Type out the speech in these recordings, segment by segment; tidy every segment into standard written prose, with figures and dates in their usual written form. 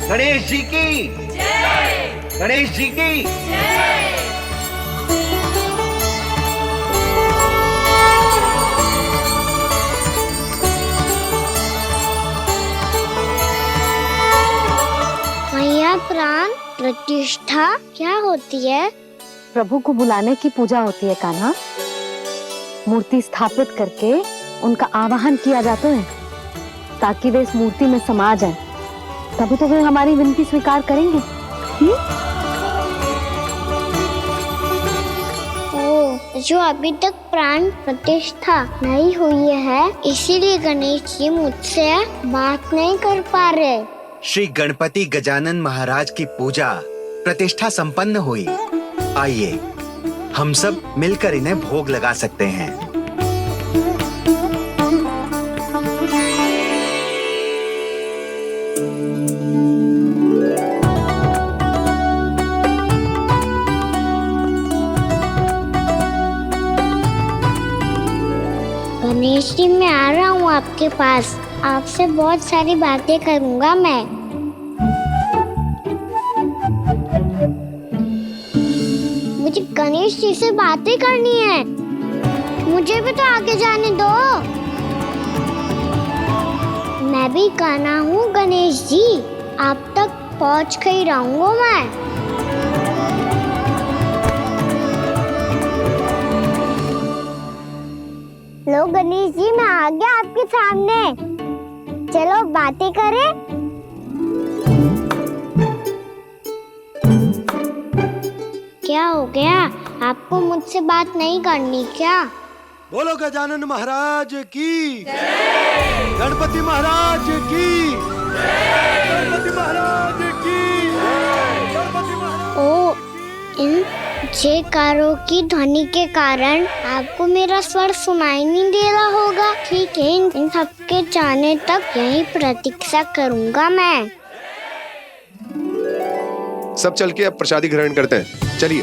गणेश जी की जय। गणेश जी की जय। मैया प्राण प्रतिष्ठा क्या होती है? प्रभु को बुलाने की पूजा होती है कान्हा। मूर्ति स्थापित करके उनका आवाहन किया जाता है ताकि वे इस मूर्ति में समा जाएं। तभी तो वे हमारी विनती स्वीकार करेंगे। ओ, जो अभी तक प्राण प्रतिष्ठा नहीं हुई है इसीलिए गणेश जी मुझसे बात नहीं कर पा रहे। श्री गणपति गजानन महाराज की पूजा प्रतिष्ठा संपन्न हुई। आइए हम सब मिलकर इन्हें भोग लगा सकते हैं। गणेश जी मैं आ रहा हूँ आपके पास। आपसे बहुत सारी बातें करूँगा मैं। मुझे गणेश जी से बातें करनी है। मुझे भी तो आगे जाने दो। मैं भी कान्हा हूँ गणेश जी। आप तक पहुँच कर ही रहूँगा मैं। लो गणेश जी मैं आ गया आपके सामने। चलो बातें करें। क्या हो गया? आपको मुझसे बात नहीं करनी क्या? बोलो गजानन महाराज की जय। गणपति महाराज की जय। गणपति महाराज की जय। गणपति महाराज। ओ, इन जयकारों की ध्वनि के कारण आपको मेरा स्वर सुनाई नहीं दे रहा होगा। ठीक है, इन सबके जाने तक यही प्रतीक्षा करूंगा मैं। सब चल के अब प्रसादी ग्रहण करते हैं। चलिए।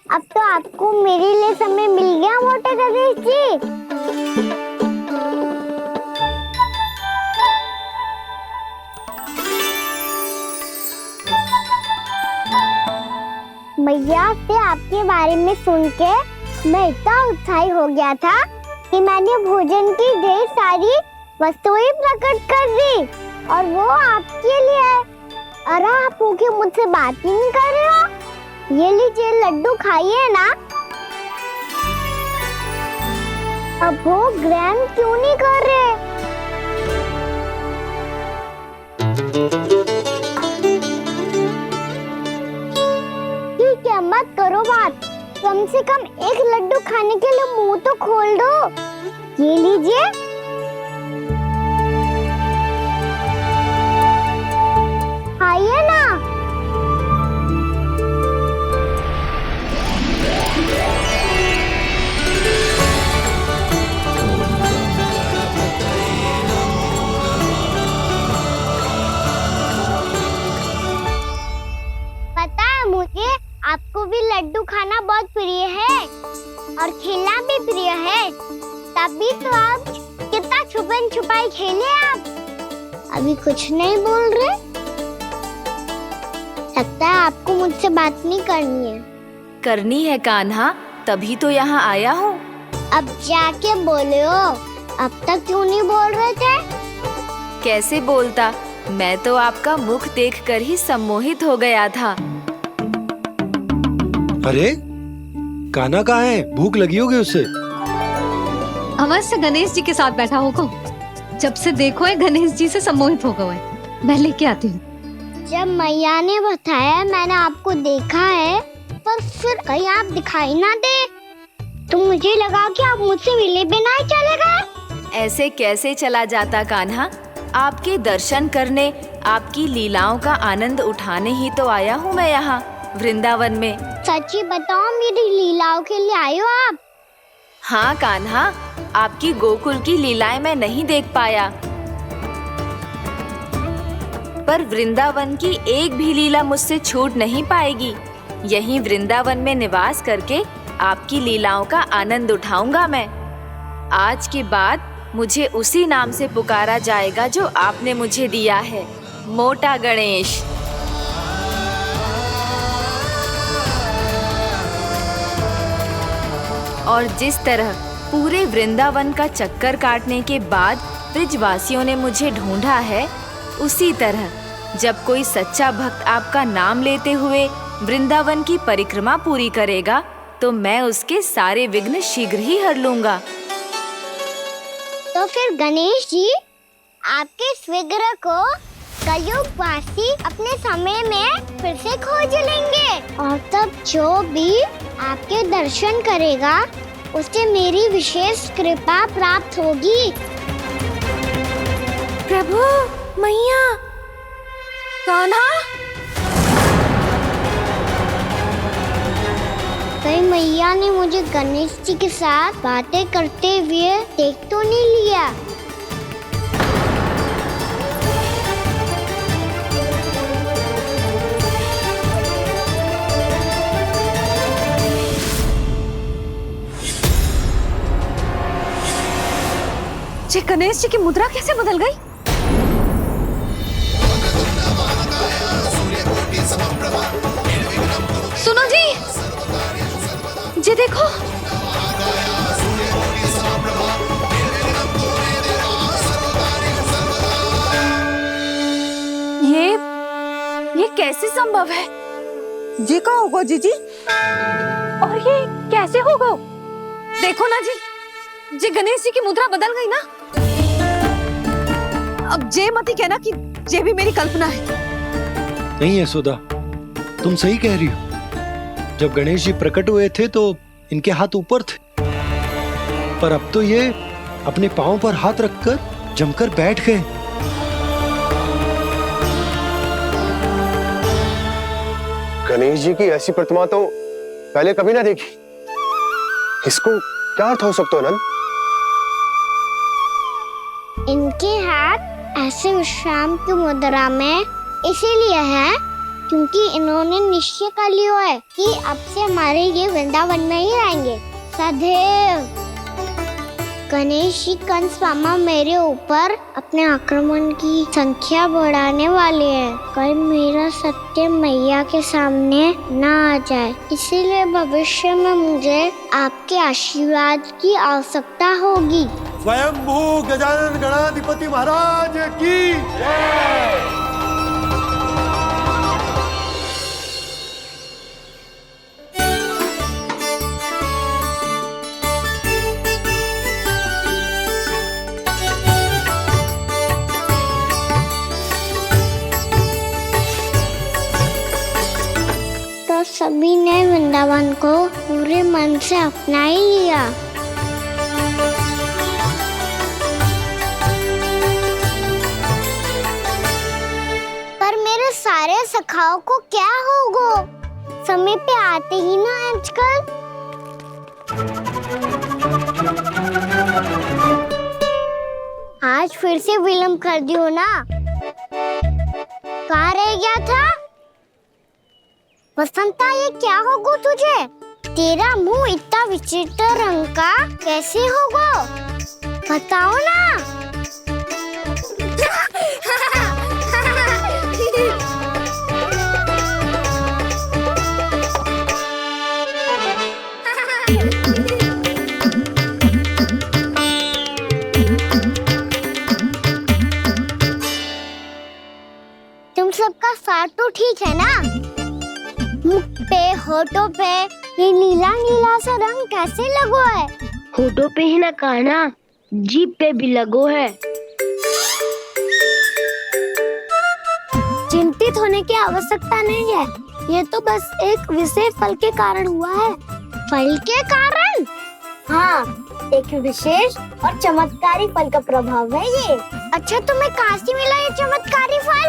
अब तो आपको मेरे लिए समय मिल गया मोटे गणेश जी। मैया से आपके बारे में सुन के मैं इतना उत्साही हो गया था कि मैंने भोजन की ढेर सारी वस्तुएं प्रकट कर दी और वो आपके लिए है। अरे आप भूखे मुझसे बात ही नहीं कर रहे हो। ये लीजिए लड्डू खाइए ना। अब वो ग्रहण क्यों नहीं कर रहे? ठीक है मत करो बात। कम से कम एक लड्डू खाने के लिए मुंह तो खोल दो। ये लीजिए। खाइए ना। पता है मुझे आपको भी लड्डू खाना बहुत प्रिय है और खेलना भी प्रिय है। तभी तो आप कितना छुपन छुपाई खेले आप। अभी कुछ नहीं बोल रहे। लगता है आपको मुझसे बात नहीं करनी है। करनी है कान्हा, तभी तो यहाँ आया हूँ। अब जाके बोलो। अब तक क्यों नहीं बोल रहे थे? कैसे बोलता, मैं तो आपका मुख देखकर ही सम्मोहित हो गया था। अरे कान्हा कहाँ है? भूख लगी होगी उसे। अवश्य गणेश जी के साथ बैठा होगा। जब से देखो है गणेश जी से सम्मोहित हो गए। मैं लेके आती हूँ। जब मैया ने बताया मैंने आपको देखा है, पर फिर कहीं आप दिखाई ना दे तो मुझे लगा कि आप मुझसे मिले बिना ही चले गए। ऐसे कैसे चला जाता कान्हा? आपके दर्शन करने, आपकी लीलाओं का आनंद उठाने ही तो आया हूँ मैं यहाँ वृंदावन में। सच्ची बताओ, मेरी लीलाओं के लिए आए हो आप? हाँ कान्हा, आपकी गोकुल की लीलाएं मैं नहीं देख पाया, पर वृंदावन की एक भी लीला मुझसे छूट नहीं पाएगी। यहीं वृंदावन में निवास करके आपकी लीलाओं का आनंद उठाऊंगा मैं। आज के बाद मुझे उसी नाम से पुकारा जाएगा जो आपने मुझे दिया है, मोटा गणेश। और जिस तरह पूरे वृंदावन का चक्कर काटने के बाद ब्रिजवासियों ने मुझे ढूंढा है, उसी तरह जब कोई सच्चा भक्त आपका नाम लेते हुए वृंदावन की परिक्रमा पूरी करेगा तो मैं उसके सारे विघ्न शीघ्र ही हर लूंगा। तो फिर गणेश जी, आपके इस विग्रह को कलयुग वासी अपने समय में फिर से खोज लेंगे और तब जो भी आपके दर्शन करेगा उसे मेरी विशेष कृपा प्राप्त होगी। प्रभु, मैया, कान्हा, कहीं मैया ने मुझे गणेश जी के साथ बातें करते हुए देख तो नहीं लिया? जी गणेश जी की मुद्रा कैसे बदल गई? सुनो जी, जी देखो, ये कैसे संभव है? जी का होगा जीजी? और ये कैसे होगा? देखो ना जी, जी गणेश जी की मुद्रा बदल गई ना। अब जे मत ही कहना कि ये भी मेरी कल्पना है। नहीं यशोदा, तुम सही कह रही हो। जब गणेश जी प्रकट हुए थे तो इनके हाथ ऊपर थे, पर अब तो ये अपने पांव पर हाथ रखकर जमकर बैठ गए। गणेश जी की ऐसी प्रतिमा तो पहले कभी ना देखी। इसको क्या अर्थ हो सकता है नंद? इनके हाथ ऐसे विश्राम की मुद्रा में इसीलिए है क्योंकि इन्होंने निश्चय कर लिया है कि अब से हमारे ये वृंदावन में ही रहेंगे सदैव। गणेश जी कंस मामा मेरे ऊपर अपने आक्रमण की संख्या बढ़ाने वाले हैं, कहीं मेरा सत्य मैया के सामने ना आ जाए। इसीलिए भविष्य में मुझे आपके आशीर्वाद की आवश्यकता होगी। स्वयंभू गजानन गणाधिपति महाराज की जय। तो सभी ने वृंदावन को पूरे मन से अपना ही लिया। पर मेरे सारे सखाओं को क्या होगा? समय पे आते ही ना आजकल। आज फिर से विलंब कर दियो ना। कहाँ रह गया था? वसंता, ये क्या होगा तुझे? तेरा मुंह इतना विचित्र रंग का कैसे होगा? बताओ ना। तुम सबका साथ तो ठीक है ना? मुख पे, होठों पे ये नीला नीला सा रंग कैसे लगो है? होठों पे ही ना कान्हा, जीभ पे भी लगो है। चिंतित होने की आवश्यकता नहीं है, ये तो बस एक विशेष फल के कारण हुआ है। फल के कारण? हाँ, एक विशेष और चमत्कारी फल का प्रभाव है ये। अच्छा, तुम्हें कहाँ से मिला ये चमत्कारी फल?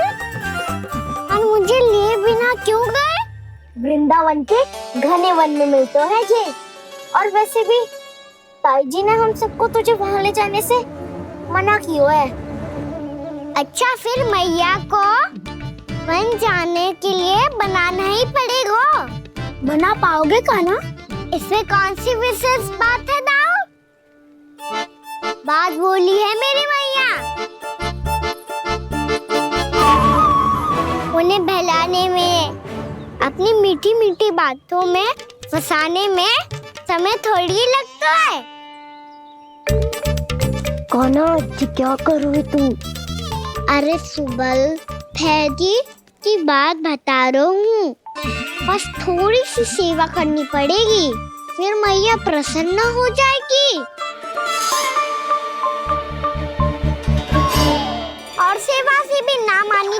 और मुझे लिए बिना क्यों गए? वृंदावन के घने वन में मिलते है ये। और वैसे भी ताई जी ने हम सबको तुझे वहाँ ले जाने से मना किया है। अच्छा, फिर मैया को वन जाने के लिए बनाना ही पड़ेगा। बना पाओगे कान्हा? इसमें कौन सी विशेष बात है दाऊ? बात बोली है मेरी मैया। उन्हें बहलाने में, अपनी मीठी मीठी बातों में फंसाने में समय थोड़ी लगता है। कान्हा जी क्या कर रही तू? अरे सुबल, फैजी की बात बता रहा हूँ। बस थोड़ी सी सेवा करनी पड़ेगी, फिर मैया प्रसन्न हो जाएगी। और सेवा से भी ना मानी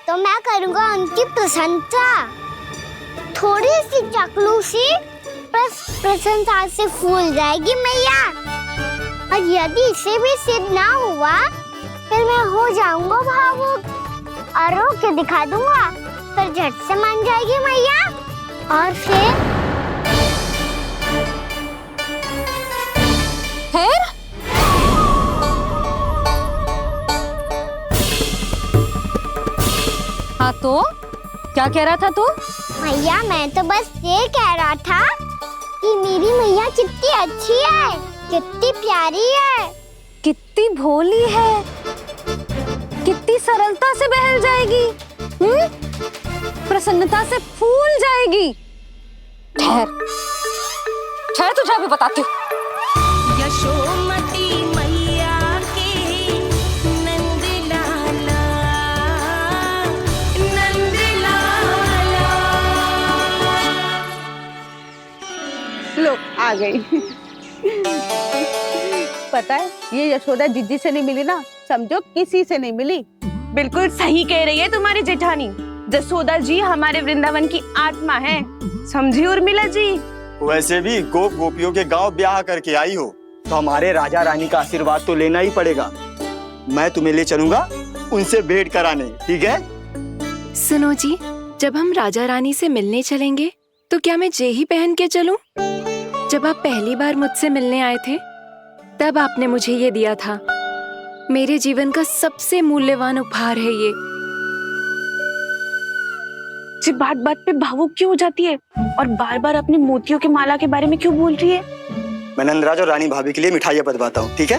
तो मैं करूँगा उनकी प्रशंसा। थोड़ी सी चकलूसी बस प्रशंसा से फूल जाएगी मैया। और यदि इसे भी सिद्ध ना हुआ, फिर मैं हो जाऊंगा भावुक और रो के दिखा दूंगा, फिर झट से मान जाएगी मैया। और फिर हाँ तो क्या कह रहा था तू? मैया मैं तो बस ये कह रहा था कि मेरी मैया कितनी अच्छी है, कितनी प्यारी है, कितनी भोली है, कितनी सरलता से बहल जाएगी, प्रसन्नता से फूल जाएगी। ठहर ठहर, तुझे अभी बताती हूँ। यशोमती मैया के नंद लाला, नंद लाला। लो आ गई। पता है ये यशोदा जीजी से नहीं मिली ना, समझो किसी से नहीं मिली। बिल्कुल सही कह रही है तुम्हारी जेठानी। जसोदा जी हमारे वृंदावन की आत्मा है, समझी उर्मिला जी। वैसे भी गोप गोपियों के गांव ब्याह करके आई हो तो हमारे राजा रानी का आशीर्वाद तो लेना ही पड़ेगा। मैं तुम्हें ले चलूंगा उनसे भेंट कराने, ठीक है? सुनो जी, जब हम राजा रानी से मिलने चलेंगे तो क्या मैं जे ही पहन के चलूं? जब आप पहली बार मुझसे मिलने आए थे तब आपने मुझे ये दिया था। मेरे जीवन का सबसे मूल्यवान उपहार है ये। जी बात बात पे भावुक क्यों हो जाती है और बार बार अपनी मोतियों के माला के बारे में क्यों बोल रही है? मैं नंदराज और रानी भाभी के लिए मिठाइयाँ बंटवाता हूँ, ठीक है?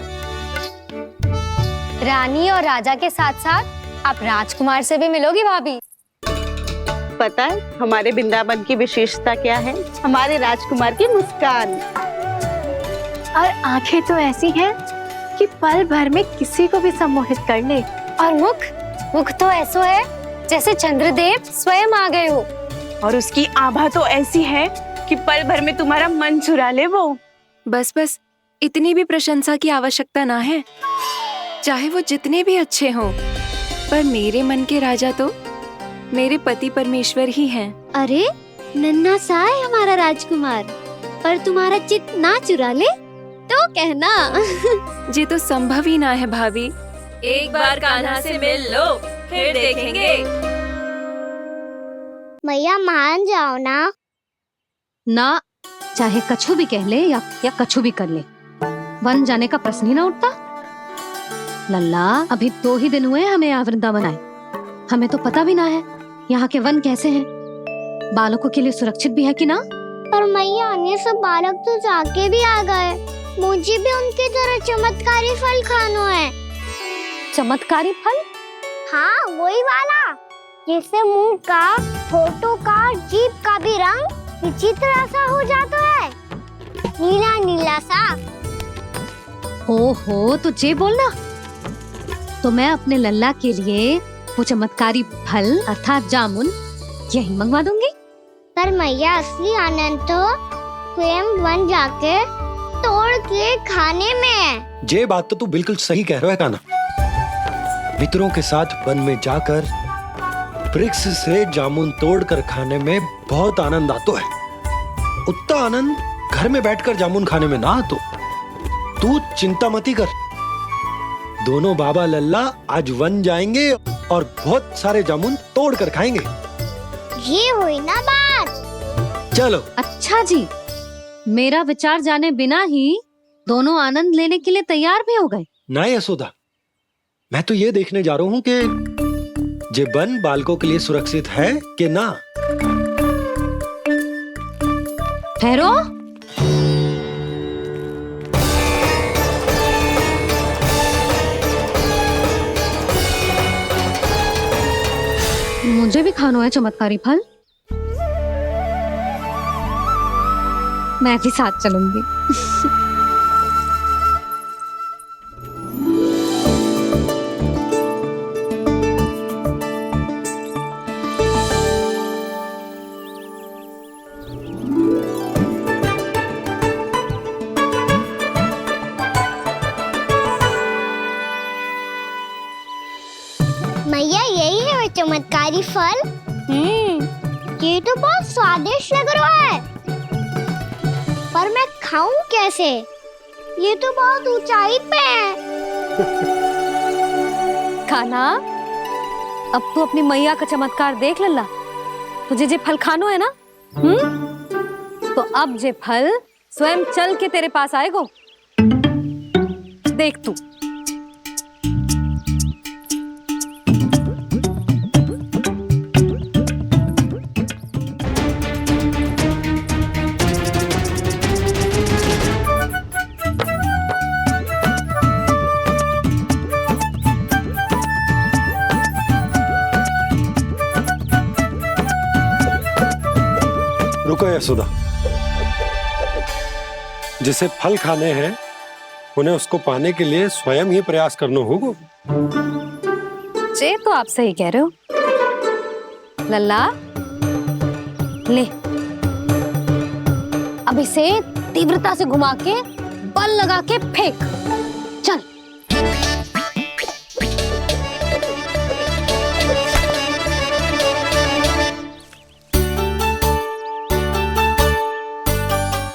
रानी और राजा के साथ साथ आप राजकुमार से भी मिलोगी भाभी। पता है हमारे वृंदावन की विशेषता क्या है? हमारे राजकुमार की मुस्कान। और आंखें तो ऐसी हैं कि पल भर में किसी को भी सम्मोहित कर ले। और मुख तो ऐसा है जैसे चंद्रदेव स्वयं आ गए हो। और उसकी आभा तो ऐसी है कि पल भर में तुम्हारा मन चुरा ले वो। बस बस, इतनी भी प्रशंसा की आवश्यकता ना है। चाहे वो जितने भी अच्छे हों, पर मेरे मन के राजा तो मेरे पति परमेश्वर ही हैं। अरे नन्हा सा है हमारा राजकुमार, पर तुम्हारा चित्त ना चुरा ले तो कहना। ये तो संभव ही ना है भाभी। एक बार कान्हा से मिल लो, फिर देखेंगे। मैया मान जाओ ना। चाहे कछु भी कह ले या कछु भी कर ले, वन जाने का प्रश्न ही ना उठता। लल्ला, अभी 2 ही दिन हुए हमें यहाँ वृंदावन आए, हमें तो पता भी ना है यहाँ के वन कैसे हैं, बालकों के लिए सुरक्षित भी है कि ना। पर मैया अन्य सब बालक तो जाके भी आ गए, मुझे भी उनकी तरह चमत्कारी फल खाना है। चमत्कारी फल? हाँ वही वाला, जिससे मुंह का, होठों का, जीभ का भी रंग विचित्र सा हो जाता है, नीला नीला सा। हो तो जे बोलना। तो मैं अपने लल्ला के लिए वो चमत्कारी फल अर्थात जामुन यही मंगवा दूंगी। पर मैया असली आनंद तो स्वयं वन जाके तोड़ के खाने में है। ये बात तो तू बिल्कुल सही कह रहा है कान्हा। मित्रों के साथ वन में जाकर वृक्ष से जामुन तोड़कर खाने में बहुत आनंद आता है। उतना आनंद घर में बैठकर जामुन खाने में ना आतो। तू चिंता मती कर, दोनों बाबा लल्ला आज वन जाएंगे और बहुत सारे जामुन तोड़कर खाएंगे। ये हुई ना बात। चलो। अच्छा जी, मेरा विचार जाने बिना ही दोनों आनंद लेने के लिए तैयार भी हो गए। ना यशोदा, मैं तो ये देखने जा रहा हूँ कि ये वन बालकों के लिए सुरक्षित है कि ना। ठहरो। मुझे भी खाना है चमत्कारी फल। मैं भी साथ चलूंगी। मैया यही है वो चमत्कारी फल। ये तो बहुत स्वादिष्ट लग रहा है, पर मैं खाऊं कैसे? ये तो बहुत ऊंचाई पे है। कान्हा, अब तू अपनी मैया का चमत्कार देख लल्ला। तुझे जे फल खानो है ना, तो अब जे फल स्वयं चल के तेरे पास आएगो। देख तू। रुको यशोदा, जिसे फल खाने हैं उन्हें उसको पाने के लिए स्वयं ही प्रयास करना होगा। जे तो आप सही कह रहे हो लल्ला। ले, अब इसे तीव्रता से घुमा के बल लगा के फेंक। चल।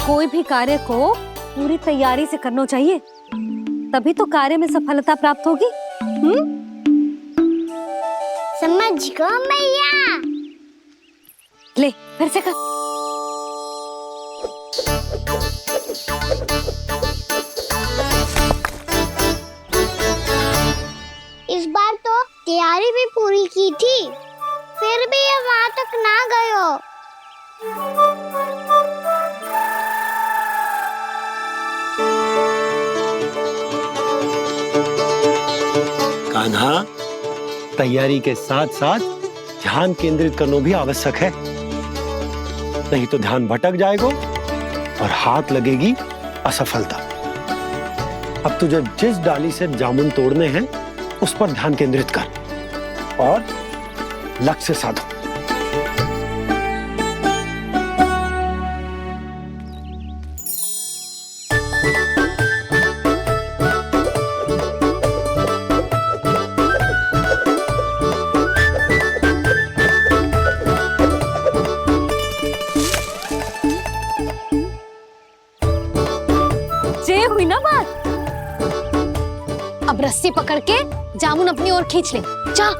कोई भी कार्य को पूरी तैयारी से करना चाहिए, तभी तो कार्य में सफलता प्राप्त होगी। समझ गो मैया। ले, फिर से कर। इस बार तो तैयारी भी पूरी की थी, फिर भी ये वहां तक ना गयो। कान्हा, तैयारी के साथ साथ ध्यान केंद्रित करना भी आवश्यक है, नहीं तो ध्यान भटक जाएगा और हाथ लगेगी असफलता। अब तुझे जिस डाली से जामुन तोड़ने हैं उस पर ध्यान केंद्रित कर और लक्ष्य साधो। हुई ना बात। अब रस्सी पकड़ के जामुन अपनी ओर खींच ले। जा।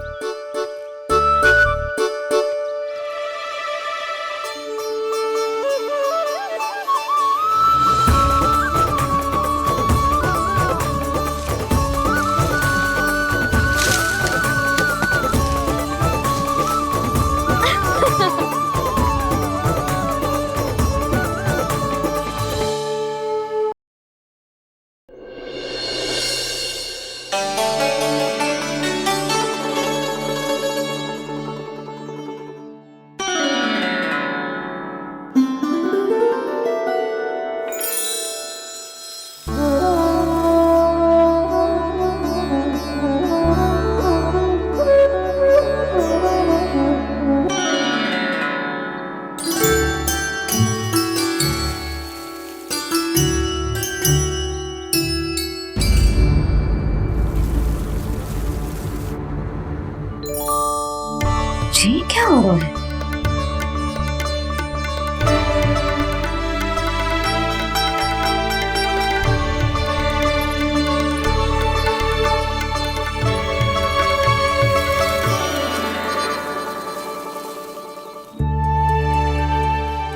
जी क्या हो रहा है?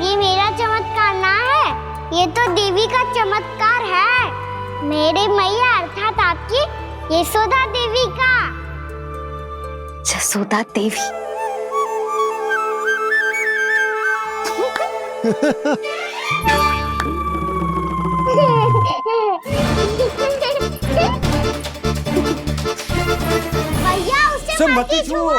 ये मेरा चमत्कार ना है, ये तो देवी का चमत्कार है। मेरे मैया अर्थात आपकी यशोदा देवी का। जसोदा देवी। भैया उसे मत छुओ।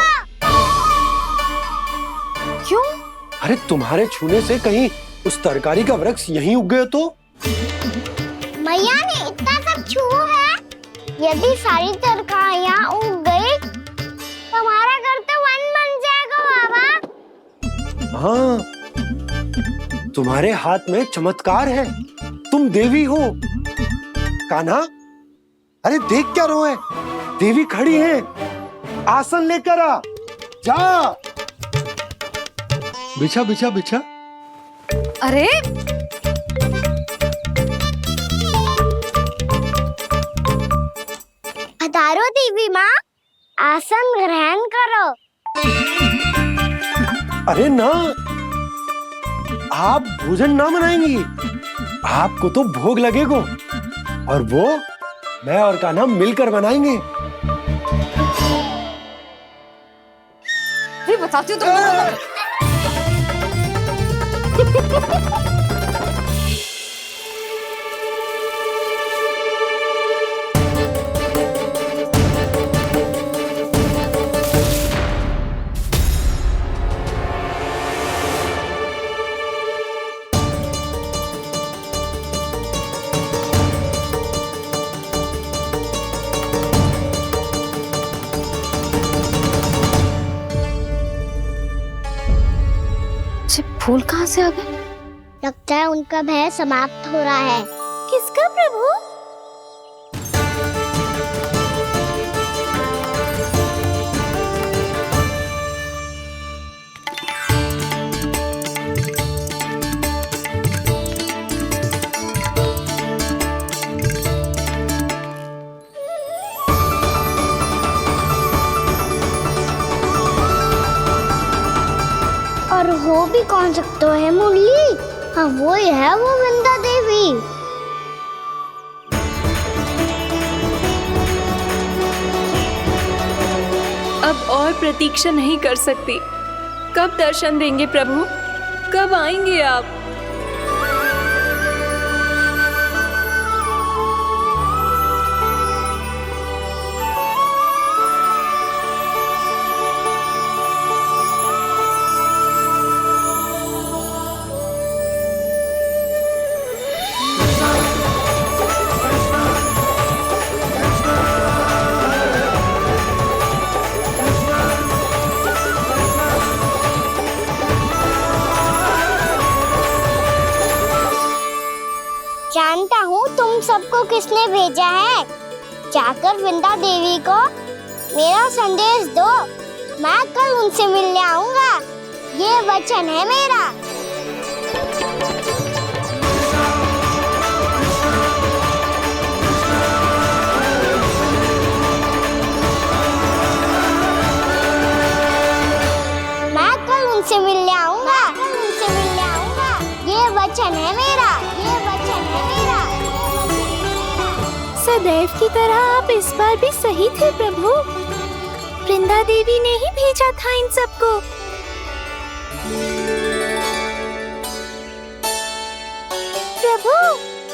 अरे तुम्हारे छूने से कहीं उस तरकारी का वृक्ष यहीं उग गए तो? मैया ने इतना सब छुआ है। यदि सारी तरकारियां उग गई तो हमारा घर तो वन बन जाएगा बाबा। हाँ, तुम्हारे हाथ में चमत्कार है, तुम देवी हो। कान्हा, अरे देख क्या रोए, देवी खड़ी है, आसन लेकर आ, जा। बिछा बिछा बिछा। अरे पधारो देवी माँ, आसन ग्रहण करो। अरे ना, आप भोजन ना बनाएंगी, आपको तो भोग लगेगा और वो मैं और कान्हा मिलकर बनाएंगे। बताती हूँ तुमको। फूल कहाँ से आ गए? लगता है उनका भय समाप्त हो रहा है। किसका प्रभु? और हो भी कौन सकता है मुरली? हाँ वो ही है, वो वृंदा देवी। अब और प्रतीक्षा नहीं कर सकती। कब दर्शन देंगे प्रभु? कब आएंगे आप? जानता हूँ तुम सबको किसने भेजा है। जाकर वृंदा देवी को मेरा संदेश दो, मैं कल उनसे मिलने आऊंगा। ये वचन है मेरा। मैं कल उनसे मिलने आऊंगा। ये वचन है मेरा। सदैव की तरह आप इस बार भी सही थे प्रभु। वृंदा देवी ने ही भेजा था इन सबको। प्रभु,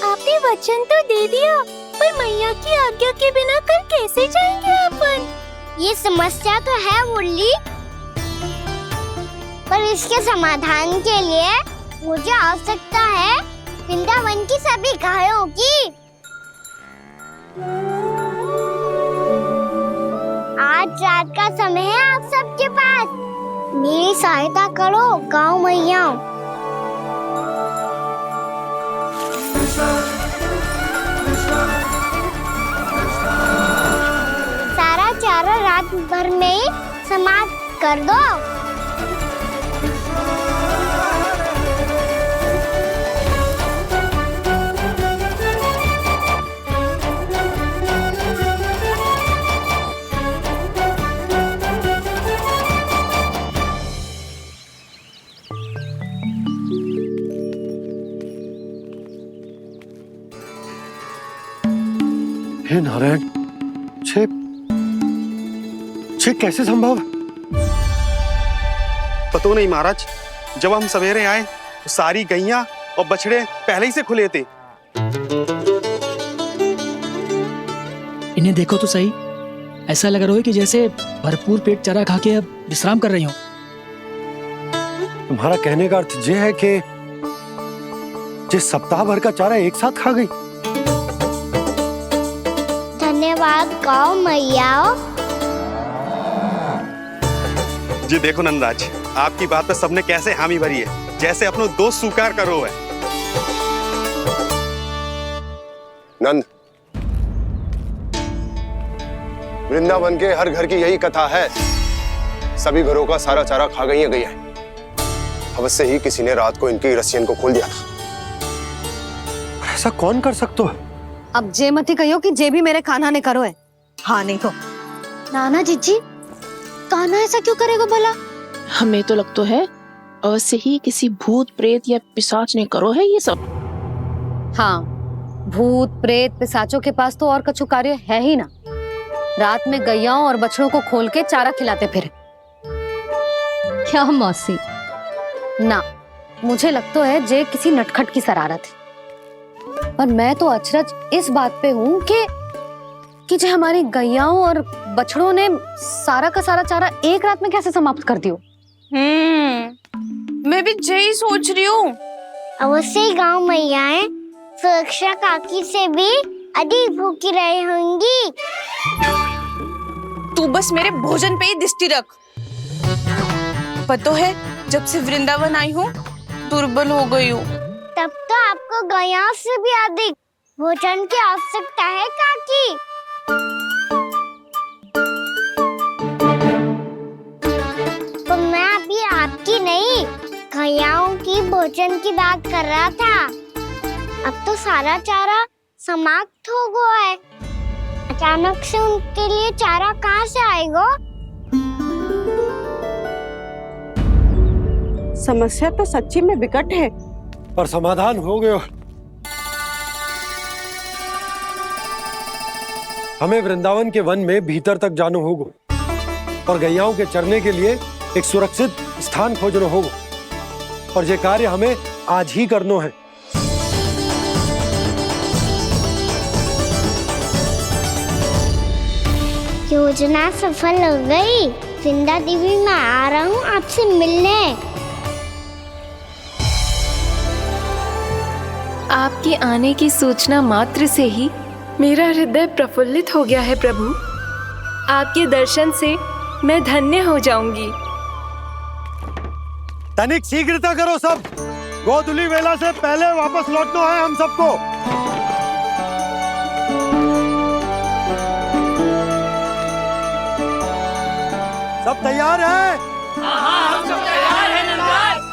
आपने वचन तो दे दिया, पर मैया की आज्ञा के बिना कल कैसे जाएंगे अपन? ये समस्या तो है मुरली, पर इसके समाधान के लिए मुझे आवश्यकता है वृंदावन की सभी गायों की। आज रात का समय है आप सबके पास, मेरी सहायता करो गाँव मैया। सारा चारा रात भर में ही समाप्त कर दो। हे नारायण, छे कैसे संभव? पता नहीं महाराज, जब हम सवेरे आए तो सारी गैया और बछड़े पहले ही से खुले थे। इन्हें देखो तो सही, ऐसा लग रहा है कि जैसे भरपूर पेट चरा खा के अब विश्राम कर रही हूँ। तुम्हारा कहने का अर्थ ये है कि जिस सप्ताह भर का चारा एक साथ खा गई। धन्यवाद गौ मैया। जी देखो नंदराज, आपकी बात पे सबने कैसे हामी भरी है, जैसे अपनो दोस्त स्वीकार करो है। नंद, वृंदावन के हर घर की यही कथा है, सभी घरों का सारा चारा खा गई है। अवश्य ही किसी ने रात को इनकी रस्सियन को खोल दिया था। ऐसा कौन कर सकता है? अब जे मती कहियो कि जे भी मेरे कान्हा ने करो है। हाँ नहीं तो नाना जीजी, कान्हा ऐसा क्यों करेगा भला? हमें तो लगता है अवश्य ही किसी भूत प्रेत या पिशाच ने करो है ये सब। हाँ, भूत प्रेत पिशाचों के पास तो और कछु कार्य है ही ना। रात में गैयाओं और बछड़ों को खोल के चारा खिलाते फिर। क्या मौसी? ना, मुझे लगता है जे किसी नटखट की शरारत है। पर मैं तो अचरज इस बात पे हूँ कि जो हमारी गैयाओं और बछड़ों ने सारा का सारा चारा एक रात में कैसे समाप्त कर दियो। मैं भी यही सोच रही हूँ। अवश्य ही गाँव मैयाएं सुरक्षा काकी से भी अधिक भूखी रही होंगी। तू बस मेरे भोजन पे ही दृष्टि रख। पता है जब से वृंदावन आई हूँ दुर्बल हो गई हूँ। तब तो आपको गैया से भी अधिक भोजन की आवश्यकता है काकी। तो मैं अभी आपकी नहीं, गैयाओं की भोजन की बात कर रहा था। अब तो सारा चारा समाप्त हो गया है। अचानक से उनके लिए चारा कहाँ से आएगा? समस्या तो सच्ची में विकट है, पर समाधान हो गया। हमें वृंदावन के वन में भीतर तक जाना होगा और गैयाओं के चरने के लिए एक सुरक्षित स्थान खोजना होगा, और ये कार्य हमें आज ही करना है। योजना सफल हो गई। वृंदा देवी, मैं आ रहा हूँ आपसे मिलने। आपके आने की सूचना मात्र से ही मेरा हृदय प्रफुल्लित हो गया है प्रभु। आपके दर्शन से मैं धन्य हो जाऊंगी। तनिक शीघ्रता करो सब, गोधुली वेला से पहले वापस लौटना है हम सबको। सब तैयार है? हाँ, हम सब तैयार हैं नंदराज।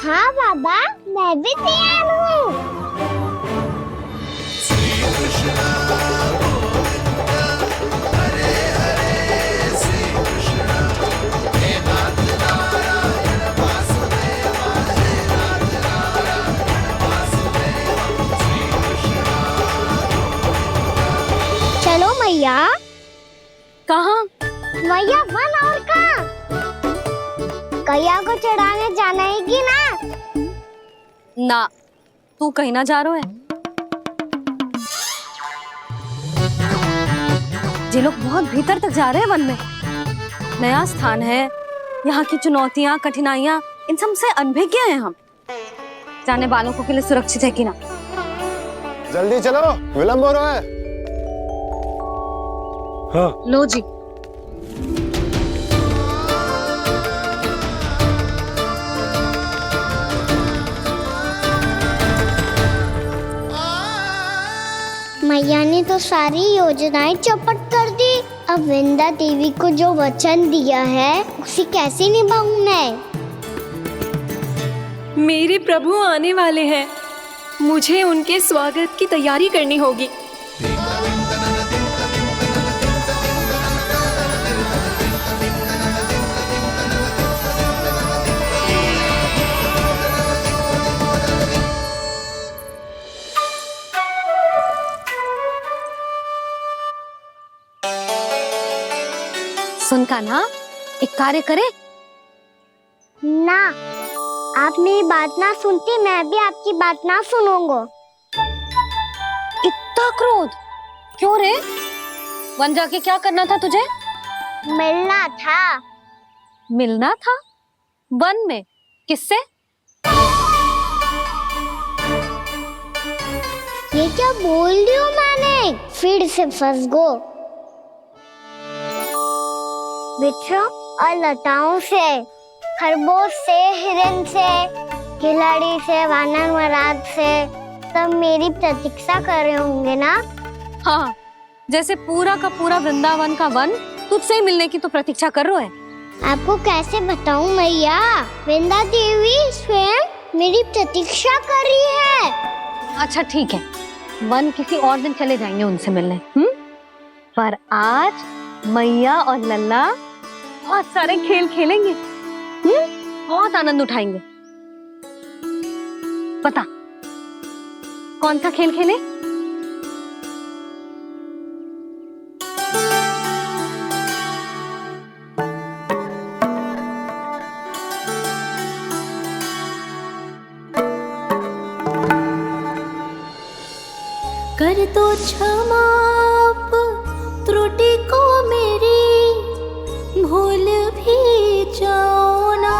हाँ बाबा, मैं भी तैयार हूँ। चलो मैया। कहाँ? मैया वन और कहाँ? गैया को चढ़ाने जाना है कि ना? ना, तू कहीं ना जा रहा है। ये लोग बहुत भीतर तक जा रहे हैं वन में। नया स्थान है, यहाँ की चुनौतियाँ कठिनाइयाँ इन सब से अनभिज्ञ हैं हम। जाने वालों को के लिए सुरक्षित है कि ना? जल्दी चलो, विलंब हो रहा है। हाँ। लो जी। मैया ने तो सारी योजनाएं चौपट कर दी। अब वृंदा देवी को जो वचन दिया है उसे कैसे निभाऊं मैं? मेरे प्रभु आने वाले हैं, मुझे उनके स्वागत की तैयारी करनी होगी। सुन कान्हा, एक कार्य करे ना। आप मेरी बात ना सुनती, मैं भी आपकी बात ना सुनूंगा। इतना क्रोध क्यों रे? वन जाके क्या करना था तुझे? मिलना था। मिलना था? वन में? किससे? ये क्या बोल रही हूँ मैंने? फिर से फंस गो। वृक्षों और लताओं से, खरगोश से, हिरन से, खिलाड़ी से, वानर महाराज से, सब मेरी प्रतीक्षा कर रहे होंगे ना? हाँ, जैसे पूरा का पूरा वृंदावन का वन तुझसे ही मिलने की तो प्रतीक्षा कर रहा है। आपको कैसे बताऊं मैया? वृंदा देवी स्वयं मेरी प्रतीक्षा कर रही है। अच्छा ठीक है, वन किसी और दिन चले जाएंगे उनसे मिलने। पर आज मैया और लल्ला बहुत सारे खेल खेलेंगे। बहुत आनंद उठाएंगे। बता कौन सा खेल खेले? कर दो क्षमा त्रुटि को मेरी, भूल भी जाओ ना।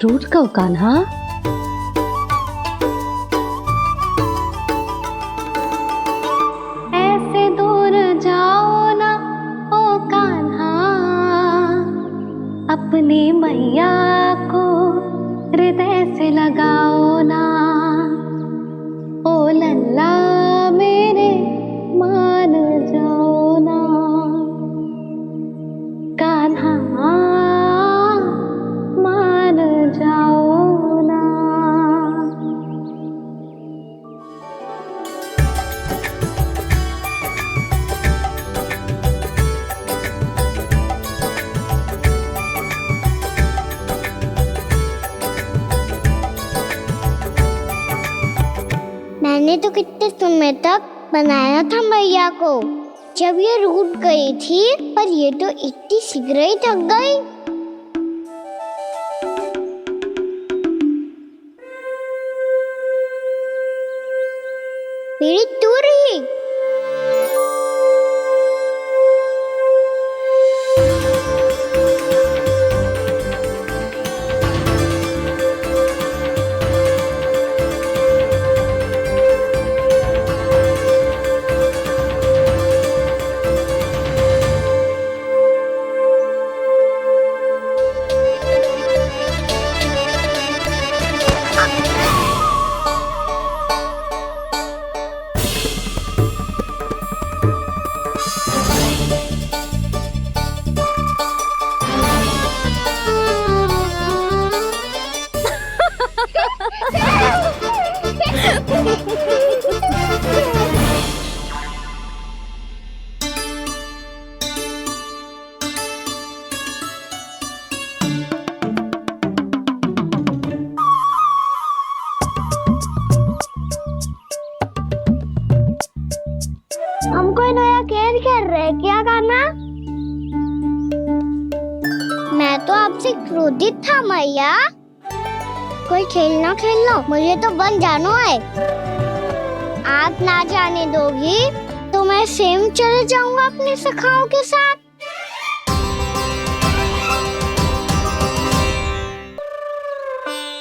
टूट का कान्हा, ऐसे दूर जाओ ना ओ कान्हा, अपनी मैया को हृदय से लगाओ ना। ओ लल्ला मेरे मान जाओ ना, कान्हा मान जाओ ना। मैंने तो कितने समय तक बनाया था मैया को, जब ये रूठ गई थी, पर ये तो इतनी शीघ्र ही थक गई। मेरी दूर ही। हमको नया खेल खेल रहे, क्या करना? मैं तो आपसे क्रोधित था मैया। कोई खेलना खेलना, मुझे तो बन जाना है। आप ना जाने दोगी तो मैं स्वयं चले जाऊंगा अपने सखाओं के साथ।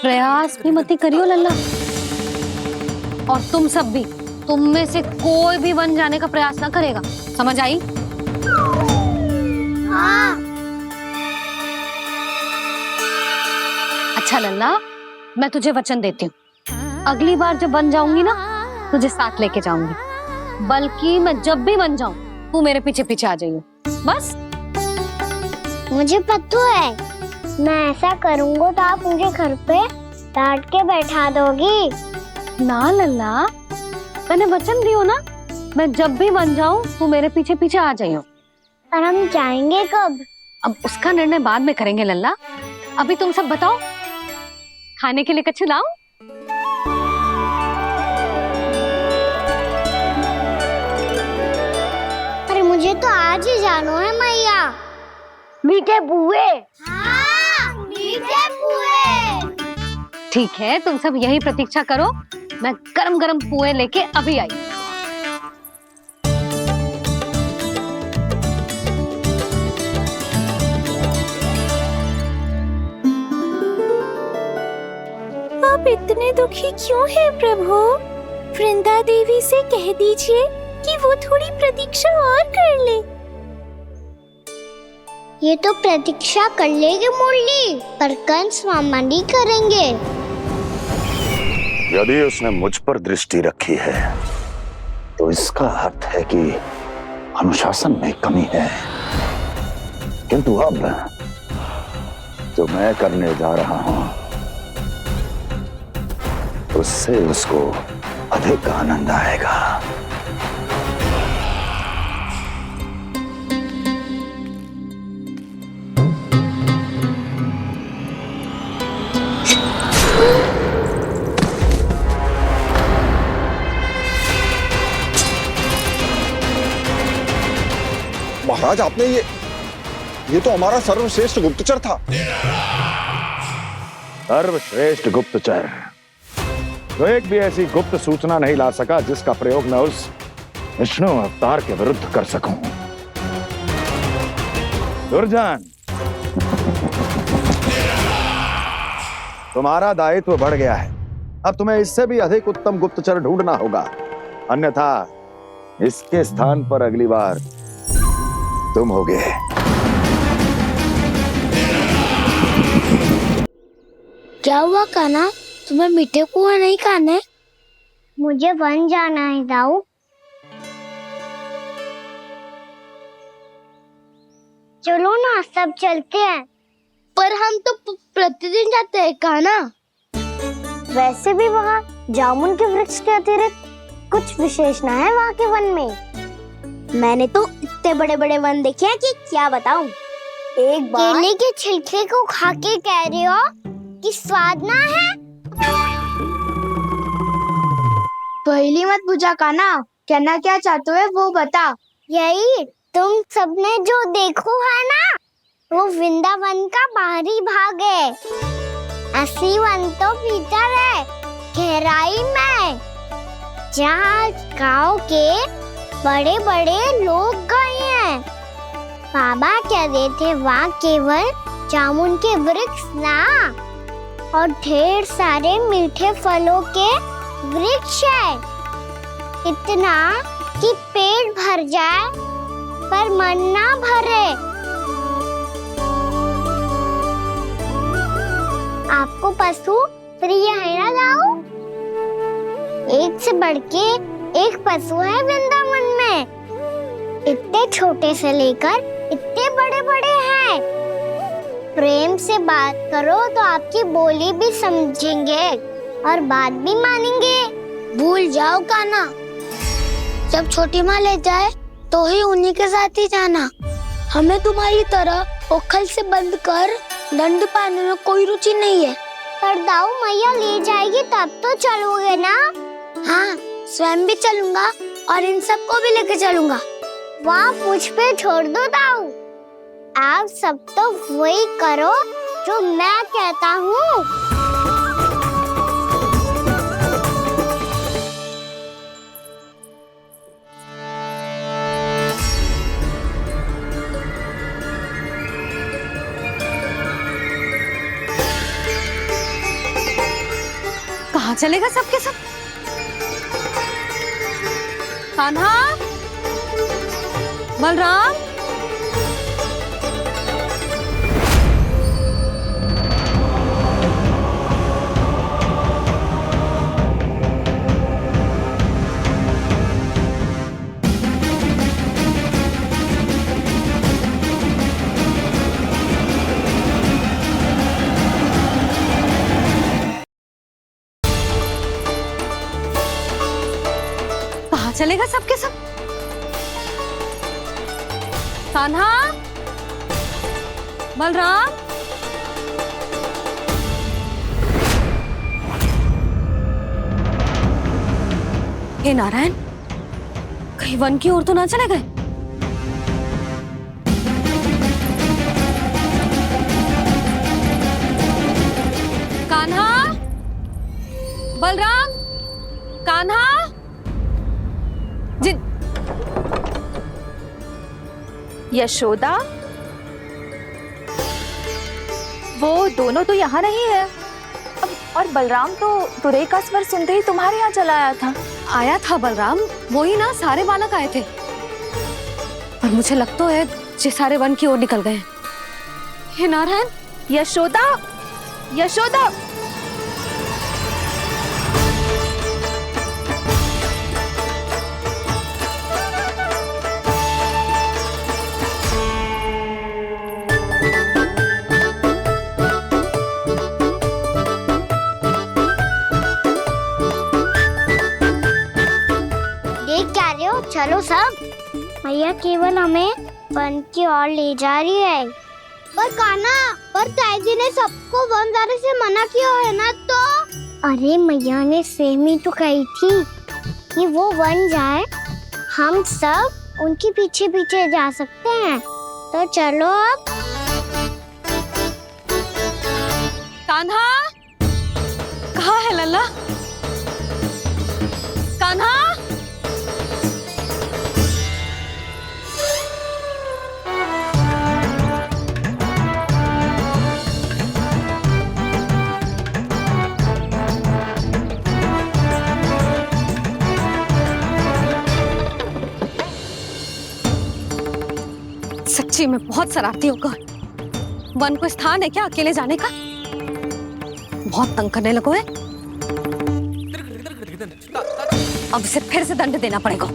प्रयास भी मत करियो लल्ला, और तुम सब भी, तुम में से कोई भी वन जाने का प्रयास ना करेगा, समझ आई? हाँ। अच्छा लल्ला, मैं तुझे वचन देती हूँ, अगली बार जब वन जाऊंगी ना, तुझे साथ लेके जाऊंगी। बल्कि मैं जब भी वन जाऊं, तू मेरे पीछे पीछे आ जाइयो, बस। मुझे पता है, मैं ऐसा करूंगा तो आप मुझे घर पे डांट के बैठा दोगी। ना लल्ला, मैंने वचन दियो ना, मैं जब भी वन जाऊं तू मेरे पीछे पीछे आ जाइयो। और हम जाएंगे कब? अब उसका निर्णय बाद में करेंगे लल्ला। अभी तुम सब बताओ, खाने के लिए कुछ लाऊं? अरे मुझे तो आज ही जाना है मैया। मीठे बुए। हाँ, मीठे बुए। ठीक है, तुम सब यही प्रतीक्षा करो, मैं गरम गरम पुए लेके अभी आई। आप इतने दुखी क्यों हैं प्रभु? वृंदा देवी से कह दीजिए कि वो थोड़ी प्रतीक्षा और कर ले। ये तो प्रतीक्षा कर लेंगे मुरली, पर कंस मामा नहीं करेंगे। यदि उसने मुझ पर दृष्टि रखी है तो इसका अर्थ है कि अनुशासन में कमी है। किंतु अब जो मैं करने जा रहा हूं उससे उसको अधिक आनंद आएगा। महाराज, आपने ये तो हमारा सर्वश्रेष्ठ गुप्तचर था। सर्वश्रेष्ठ गुप्तचर तो एक भी ऐसी गुप्त सूचना नहीं ला सका जिसका प्रयोग मैं उस विष्णु अवतार के विरुद्ध कर सकूं। दुर्जन, तुम्हारा दायित्व बढ़ गया है। अब तुम्हें इससे भी अधिक उत्तम गुप्तचर ढूंढना होगा, अन्यथा इसके स्थान पर अगली बार तुम होगे। क्या हुआ कान्हा, तुम्हें मीठे कुआं नहीं खाने? मुझे वन जाना है दाऊ। चलो ना, सब चलते हैं। पर हम तो प्रतिदिन जाते हैं कान्हा। वैसे भी वहाँ जामुन के वृक्ष के अतिरिक्त कुछ विशेष ना है वहाँ के वन में। मैंने तो इतने बड़े बड़े वन देखे हैं कि क्या बताऊं। एक बार केले के छिलके को खा के कह रहे हो कि स्वाद ना है? पहली मत बुझा कान्हा, कहना क्या चाहते हो वो बता। यही तुम सबने जो देखो है ना, वो वृंदावन का बाहरी भाग है। असली वन तो भीतर है, गहराई में, जहाँ गाँव के बड़े बड़े लोग गए हैं। बाबा कह रहे थे वहाँ केवल जामुन के वृक्ष ना, और ढेर सारे मीठे फलों के वृक्ष है। इतना कि पेट भर जाए पर मन ना भरे। आपको पशु प्रिय है ना दाऊ? एक से बढ़ के एक पशु है वृंदावन में। इतने छोटे से लेकर इतने बड़े बड़े हैं। प्रेम से बात करो तो आपकी बोली भी समझेंगे और बात भी मानेंगे। भूल जाओ कान्हा, जब छोटी माँ ले जाए तो ही उन्हीं के साथ ही जाना। हमें तुम्हारी तरह ओखल से बंद कर दंड पाने में कोई रुचि नहीं है। पर दाऊ मैया ले जाएगी तब तो चलोगे ना? हाँ, स्वयं भी चलूंगा और इन सबको भी लेके चलूंगा। वहाँ मुझ पे छोड़ दो दाऊ। आप सब तो वही करो जो मैं कहता हूँ। कहाँ चलेगा सबके सब? कान्हा, बलराम, कहाँ चलेगा सबके सब? कान्हा, बलराम, हे नारायण, कहीं वन की ओर तो ना चले गए? कान्हा, कान्हा, यशोदा, वो दोनों तो यहाँ नहीं है। और बलराम तो तुरई का स्वर सुनते ही तुम्हारे यहाँ चला आया था बलराम, वही ना सारे बालक आए थे। पर मुझे लगता है ये सारे वन की ओर निकल गए। हे नारायण! यशोदा, यशोदा! चलो सब, मैया केवल हमें वन की ओर ले जा रही है। पर कान्हा, पर ताईजी ने सबको वन जाने से मना किया है ना तो? अरे मैया ने सेम ही तो कही थी कि वो वन जाए, हम सब उनके पीछे पीछे जा सकते हैं। तो चलो अब। कान्हा, कहाँ है लल्ला? कान्हा, सच्ची में बहुत शरारती होगा। वन को स्थान है क्या अकेले जाने का? बहुत तंग करने लगो है। अब इसे फिर से दंड देना पड़ेगा।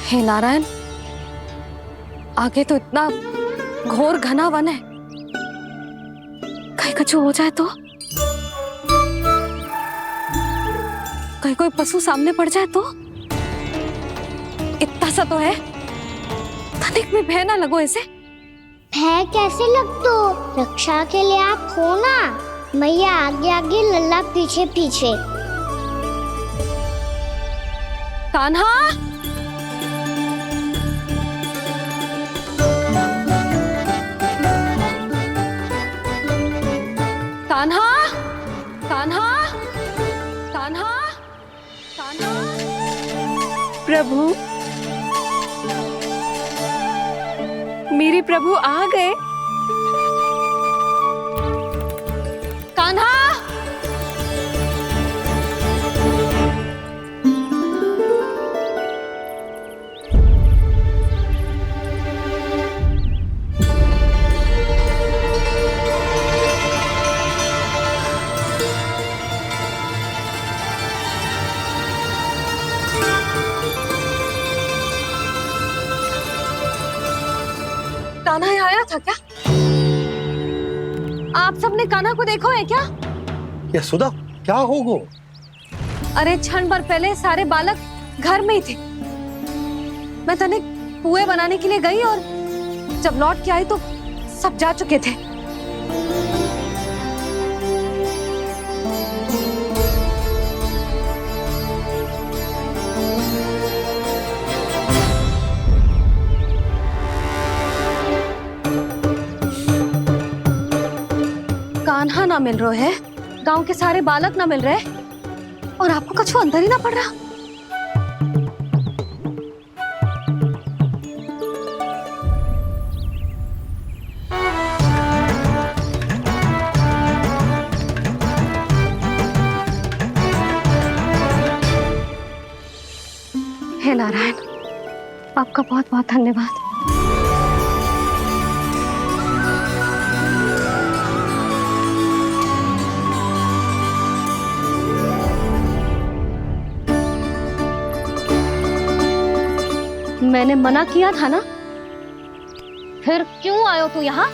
हे नारायण, आगे तो इतना घोर घना वन है, कहीं कुछ हो जाए तो? कहीं कोई पशु सामने पड़ जाए तो? इतना सा तो है, तनिक भी भय ना लगो इसे। भय कैसे लग तो? रक्षा के लिए आप हो ना। मैया आगे आगे, लल्ला पीछे पीछे। कान्हा, कान्हा, कान्हा, कान्हा, कान्हा। प्रभु, मेरे प्रभु आ गए। कान्हा, कान्हा यहाँ आया था क्या? आप सबने कान्हा को देखो है क्या? यशोदा, क्या हो गो? अरे क्षण भर पहले सारे बालक घर में ही थे। मैं तनिक पुए बनाने के लिए गई और जब लौट के आई तो सब जा चुके थे। कान्हा ना मिल रहे है, गांव के सारे बालक ना मिल रहे, और आपको कुछ अंदर ही ना पड़ रहा। हे नारायण, आपका बहुत बहुत धन्यवाद। मैंने मना किया था ना, फिर क्यों आयो तू यहाँ?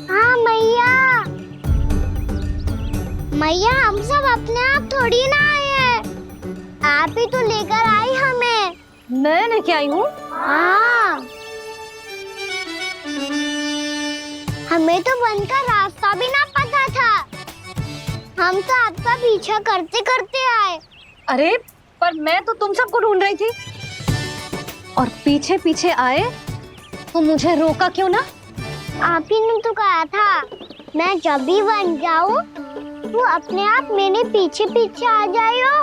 हाँ मैया, मैया हम सब अपने आप थोड़ी ना आए हैं, आप ही तो लेकर आई हमें। मैं लेके आई हूँ? हाँ, हमें तो वन का रास्ता भी ना पता था, हम तो आपका पीछा करते करते आए। अरे पर मैं तो तुम सबको ढूंढ रही थी और पीछे पीछे आए तो मुझे रोका क्यों ना? आप ही ने तो कहा था मैं जब भी बन जाऊं तू अपने आप मेरे पीछे पीछे आ जाइयो।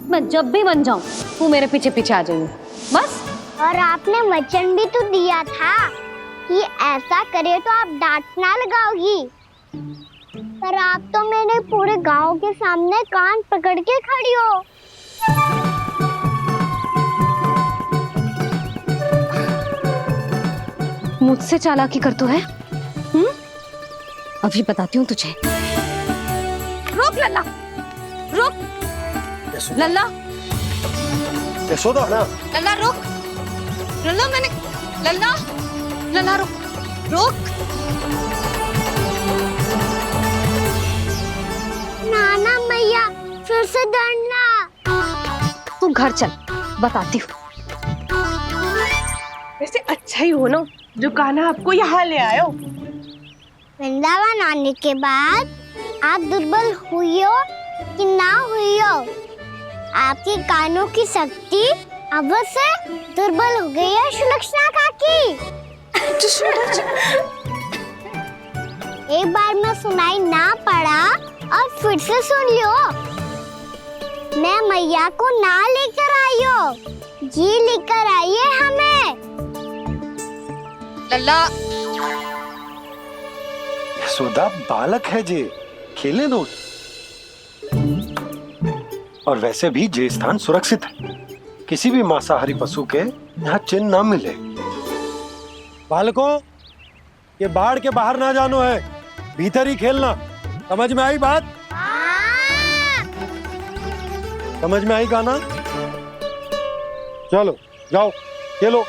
मैं जब भी बन जाऊं तू मेरे पीछे पीछे आ जाइयो बस। और आपने वचन भी तो दिया था कि ऐसा करे तो आप डांट ना लगाओगी, पर आप तो मेरे पूरे गांव के सामने कान पकड़ के खड़ी हो। मुझसे चालाकी कर तो है? अभी बताती हूँ तुझे। रोक लल्ला, रोक लल्ला, यशोदा ना लल्ला रोक, लल्ला मैंने, लल्ला, लल्ला रोक, रोक। नाना मैया फिर से डरना। तू घर चल, बताती हूँ। वैसे अच्छा ही हो ना जो कान्हा आपको यहाँ ले आयो। वृंदावन आने के बाद आप दुर्बल हुई हो कि ना हुई हो, आपके कानों की शक्ति अब से दुर्बल हो गई है सुलक्षणा काकी। एक बार में सुनाई ना पड़ा और फिर से सुन लो। मैं मैया को ना लेकर आई हो, जी लेकर आई है हमें। लल्ला, यशोदा बालक है जे, खेलने दो। और वैसे भी जे स्थान सुरक्षित है, किसी भी मांसाहारी पशु के यहाँ चिन्ह ना मिले। बालकों, ये बाढ़ के बाहर ना जानो है, भीतर ही खेलना। समझ में आई बात? समझ में आई गाना? चलो जाओ खेलो।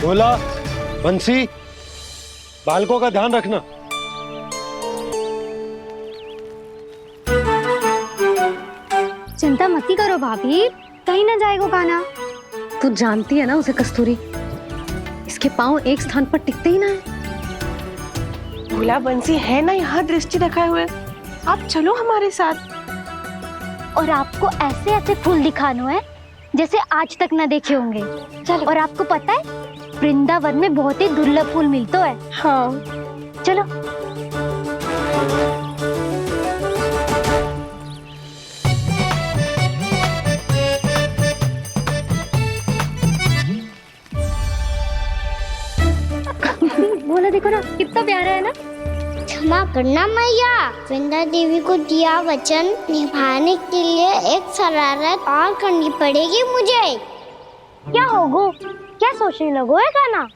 बोला बंसी, बालकों का ध्यान रखना। चिंता मत करो भाभी, कहीं ना जाएगा कान्हा। तू जानती है ना उसे कस्तूरी, इसके पांव एक स्थान पर टिकते ही ना है। भोला बंसी है ना यहाँ दृष्टि रखाए हुए, आप चलो हमारे साथ। और आपको ऐसे ऐसे फूल दिखाना है जैसे आज तक ना देखे होंगे। चलो। और आपको पता है वृंदावन में बहुत ही दुर्लभ फूल मिलते हैं। हाँ चलो। बोला देखो ना कितना प्यारा है ना। क्षमा करना मैया, वृंदा देवी को दिया वचन निभाने के लिए एक शरारत और करनी पड़ेगी मुझे। क्या होगो? क्या सोचने लगो है कान्हा?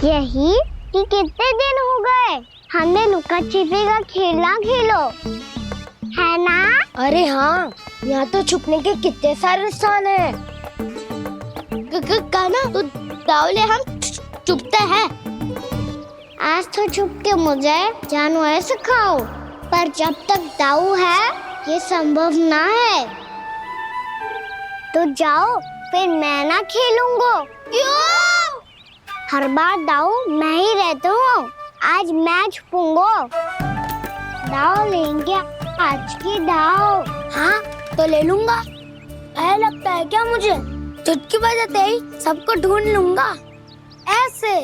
यही कि कितने दिन हो गए हमने लुका छिपी का खेलना खेलो, है ना? अरे हाँ, यहाँ तो छुपने के कितने सारे स्थान है। कान्हा तू दावले हम छुपते हैं। आज तो छुप के मुझे जानवर सिखाओ, पर जब तक दाऊ है ये संभव ना है। तो जाओ, फिर मैं ना खेलूंगा। क्यों? हर बार दाऊ मैं ही रहता हूँ, आज मैं छुपूंगा। दाऊ लेंगे आज की दाऊ। हाँ तो ले लूंगा। ऐसा लगता है क्या मुझे? चुटकी बजाते ही सबको ढूंढ लूंगा ऐसे।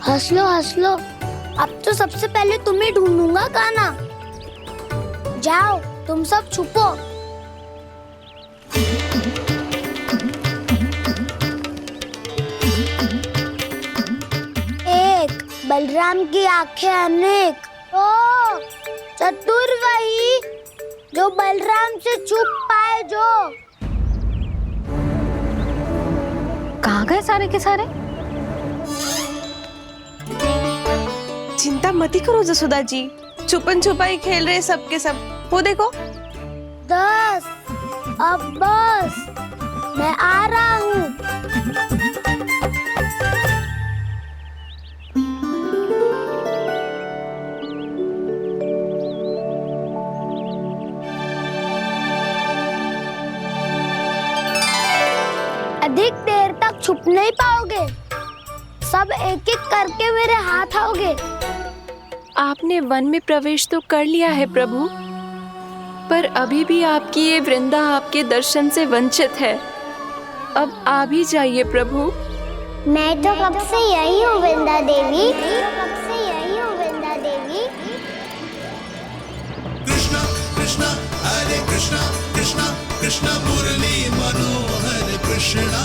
हंस लो, अब तो सबसे पहले तुम्हें ढूंढूंगा कान्हा। जाओ तुम सब छुपो। एक बलराम की आंखें अनेक, ओ चतुर वही जो बलराम से छुप पाए। जो कहाँ गए सारे के सारे? चिंता मत करो जसोदा जी, छुपन छुपाई खेल रहे सब के सब। वो देखो 10, अब बस, मैं आ रहा हूँ। अधिक देर तक छुप नहीं पाओगे। सब एक एक करके मेरे हाथ आओगे। आपने वन में प्रवेश तो कर लिया है प्रभु, पर अभी भी आपकी ये वृंदा आपके दर्शन से वंचित है। अब आ भी जाइए प्रभु। मैं तो कब से यही हूँ वृंदा देवी, कब से यही हूँ वृंदा देवी। कृष्णा कृष्णा हरे कृष्णा कृष्णा कृष्णा मुरली मनोहर कृष्णा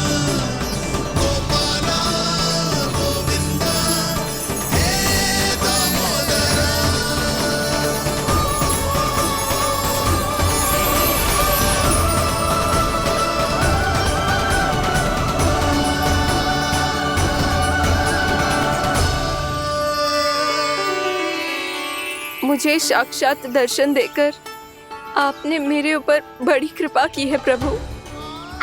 गोपाला गोविंदा हे दामोदरा। मुझे साक्षात दर्शन देकर आपने मेरे ऊपर बड़ी कृपा की है प्रभु।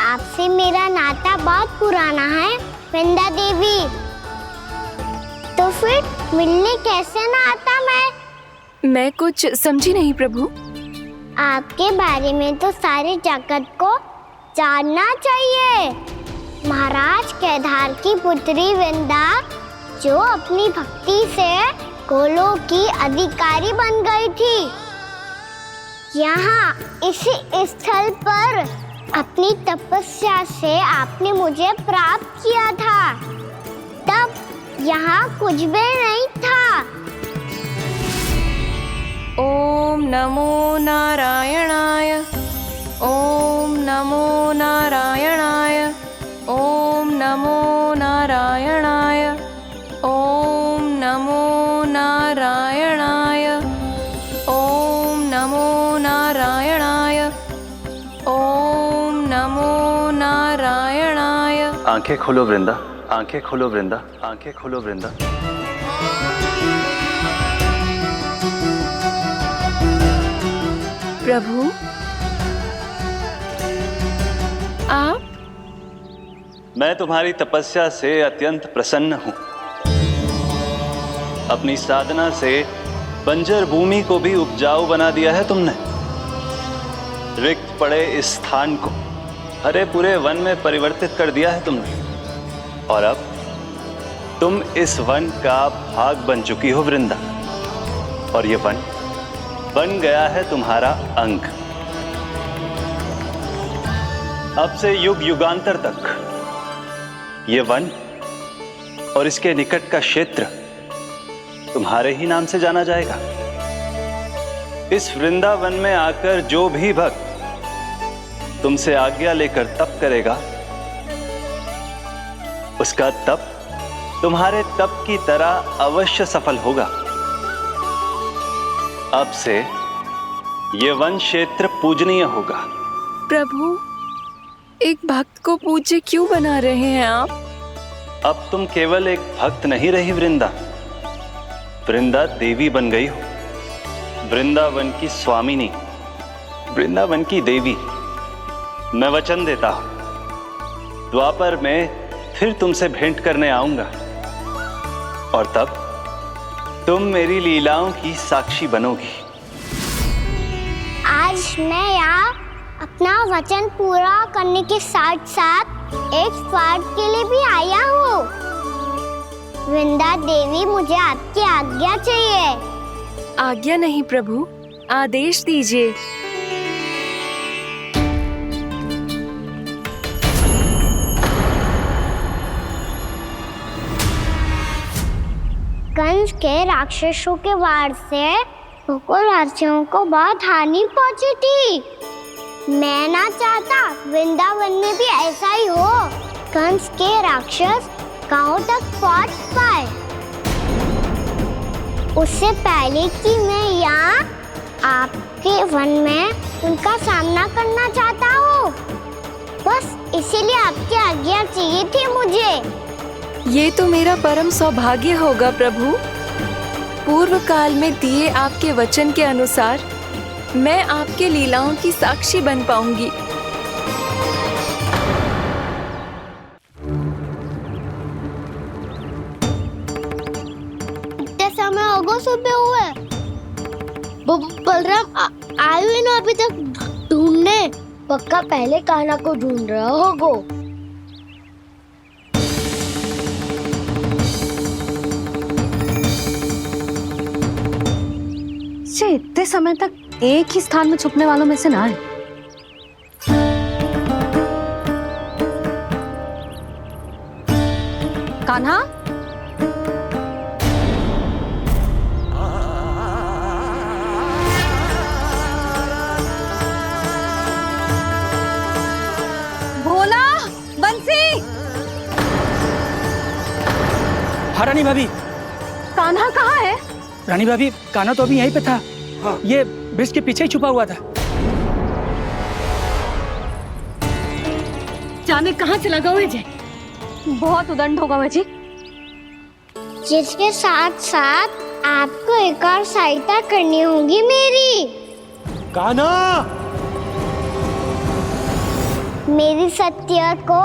आपसे मेरा नाता बहुत पुराना है वृंदा देवी, तो फिर मिलने कैसे ना आता मैं कुछ समझी नहीं प्रभु। आपके बारे में तो सारे जगत को जानना चाहिए। महाराज केदार की पुत्री वृंदा, जो अपनी भक्ति से गोलोक की अधिकारी बन गई थी, यहाँ इसी स्थल पर अपनी तपस्या से आपने मुझे प्राप्त किया था। तब यहाँ कुछ भी नहीं था। ओम नमो नारायणाय, ओम नमो नारायणाय, ओम नमो नारायणाय, ओम नमो नारायणाय, ओम नमो नारायणाय, ओम नमो नारायणाय। आंखें खोलो वृंदा, आंखें खोलो वृंदा, आंखें खोलो वृंदा। प्रभु आप? मैं तुम्हारी तपस्या से अत्यंत प्रसन्न हूं। अपनी साधना से बंजर भूमि को भी उपजाऊ बना दिया है तुमने। रिक्त पड़े इस स्थान को हरे पूरे वन में परिवर्तित कर दिया है तुमने, और अब तुम इस वन का भाग बन चुकी हो वृंदा, और ये वन बन गया है तुम्हारा अंग। अब से युग युगांतर तक ये वन और इसके निकट का क्षेत्र तुम्हारे ही नाम से जाना जाएगा। इस वृंदावन में आकर जो भी भक्त तुमसे आज्ञा लेकर तप करेगा, उसका तप तुम्हारे तप की तरह अवश्य सफल होगा। अब से ये वन क्षेत्र पूजनीय होगा। प्रभु, एक भक्त को पूज्य क्यों बना रहे हैं आप? अब तुम केवल एक भक्त नहीं रही वृंदा, वृंदा देवी बन गई हो। वृंदावन की स्वामिनी, वृंदावन की देवी। मैं वचन देता हूं, द्वापर में फिर तुमसे भेंट करने आऊंगा, और तब तुम मेरी लीलाओं की साक्षी बनोगी। आज मैं यहाँ अपना वचन पूरा करने के साथ साथ एक स्वार्थ के लिए भी आया हूँ। वृंदा देवी, मुझे आपकी आज्ञा चाहिए। आज्ञा नहीं प्रभु, आदेश दीजिए। कंस के राक्षसों के वार से गोकुलवासियों को बहुत हानि पहुंची थी। मैं ना चाहता वृंदावन में भी ऐसा ही हो। कंस के राक्षस गांव तक पहुंच पाए, उससे पहले कि मैं यहाँ आपके वन में उनका सामना करना चाहता हूँ। बस इसीलिए आपकी आज्ञा चाहिए थी मुझे। ये तो मेरा परम सौभाग्य होगा प्रभु। पूर्व काल में दिए आपके वचन के अनुसार मैं आपके लीलाओं की साक्षी बन पाऊंगी। इतने समय होगो सुबह हुए। बलराम आयु ही ना अभी तक ढूंढने। पक्का पहले कान्हा को ढूंढ रहा होगो। बच्चे इतने समय तक एक ही स्थान में छुपने वालों में से ना है। कान्हा, भोला, बंसी। हाँ रानी भाभी। कान्हा कहाँ है? रानी भाभी, कान्हा तो अभी यहीं पे था। हाँ। ये ब्रिज के पीछे ही छुपा हुआ था। जाने कहाँ चला गया है जी? बहुत उदंड होगा वह जी। जिसके साथ साथ आपको एक और सहायता करनी होगी मेरी। कान्हा, मेरी सत्य को,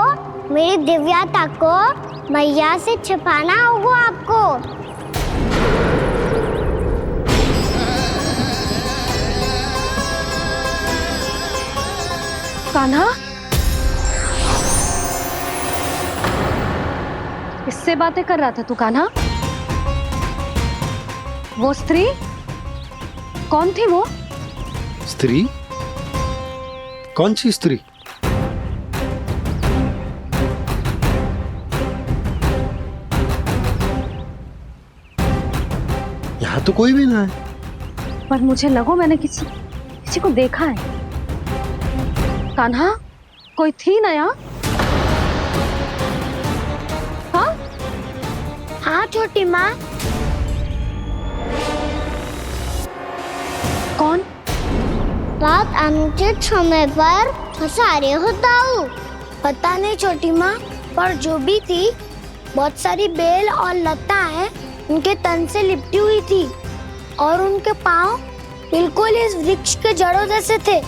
मेरी दिव्यता को मैया से छिपाना होगा आपको। कान्हा, किससे बातें कर रहा था तू कान्हा? वो स्त्री कौन थी? वो स्त्री? कौन सी स्त्री? यहाँ तो कोई भी ना है। पर मुझे लगो मैंने किसी को देखा है। कान्हा, कोई थी ना यहाँ? हाँ? हाँ छोटी माँ। कौन? रात अनुचित समय पर फंसारे होता हूँ। पता नहीं छोटी माँ, पर जो भी थी बहुत सारी बेल और लताएं उनके तन से लिपटी हुई थी और उनके पाँव बिल्कुल इस वृक्ष के जड़ों जैसे थे।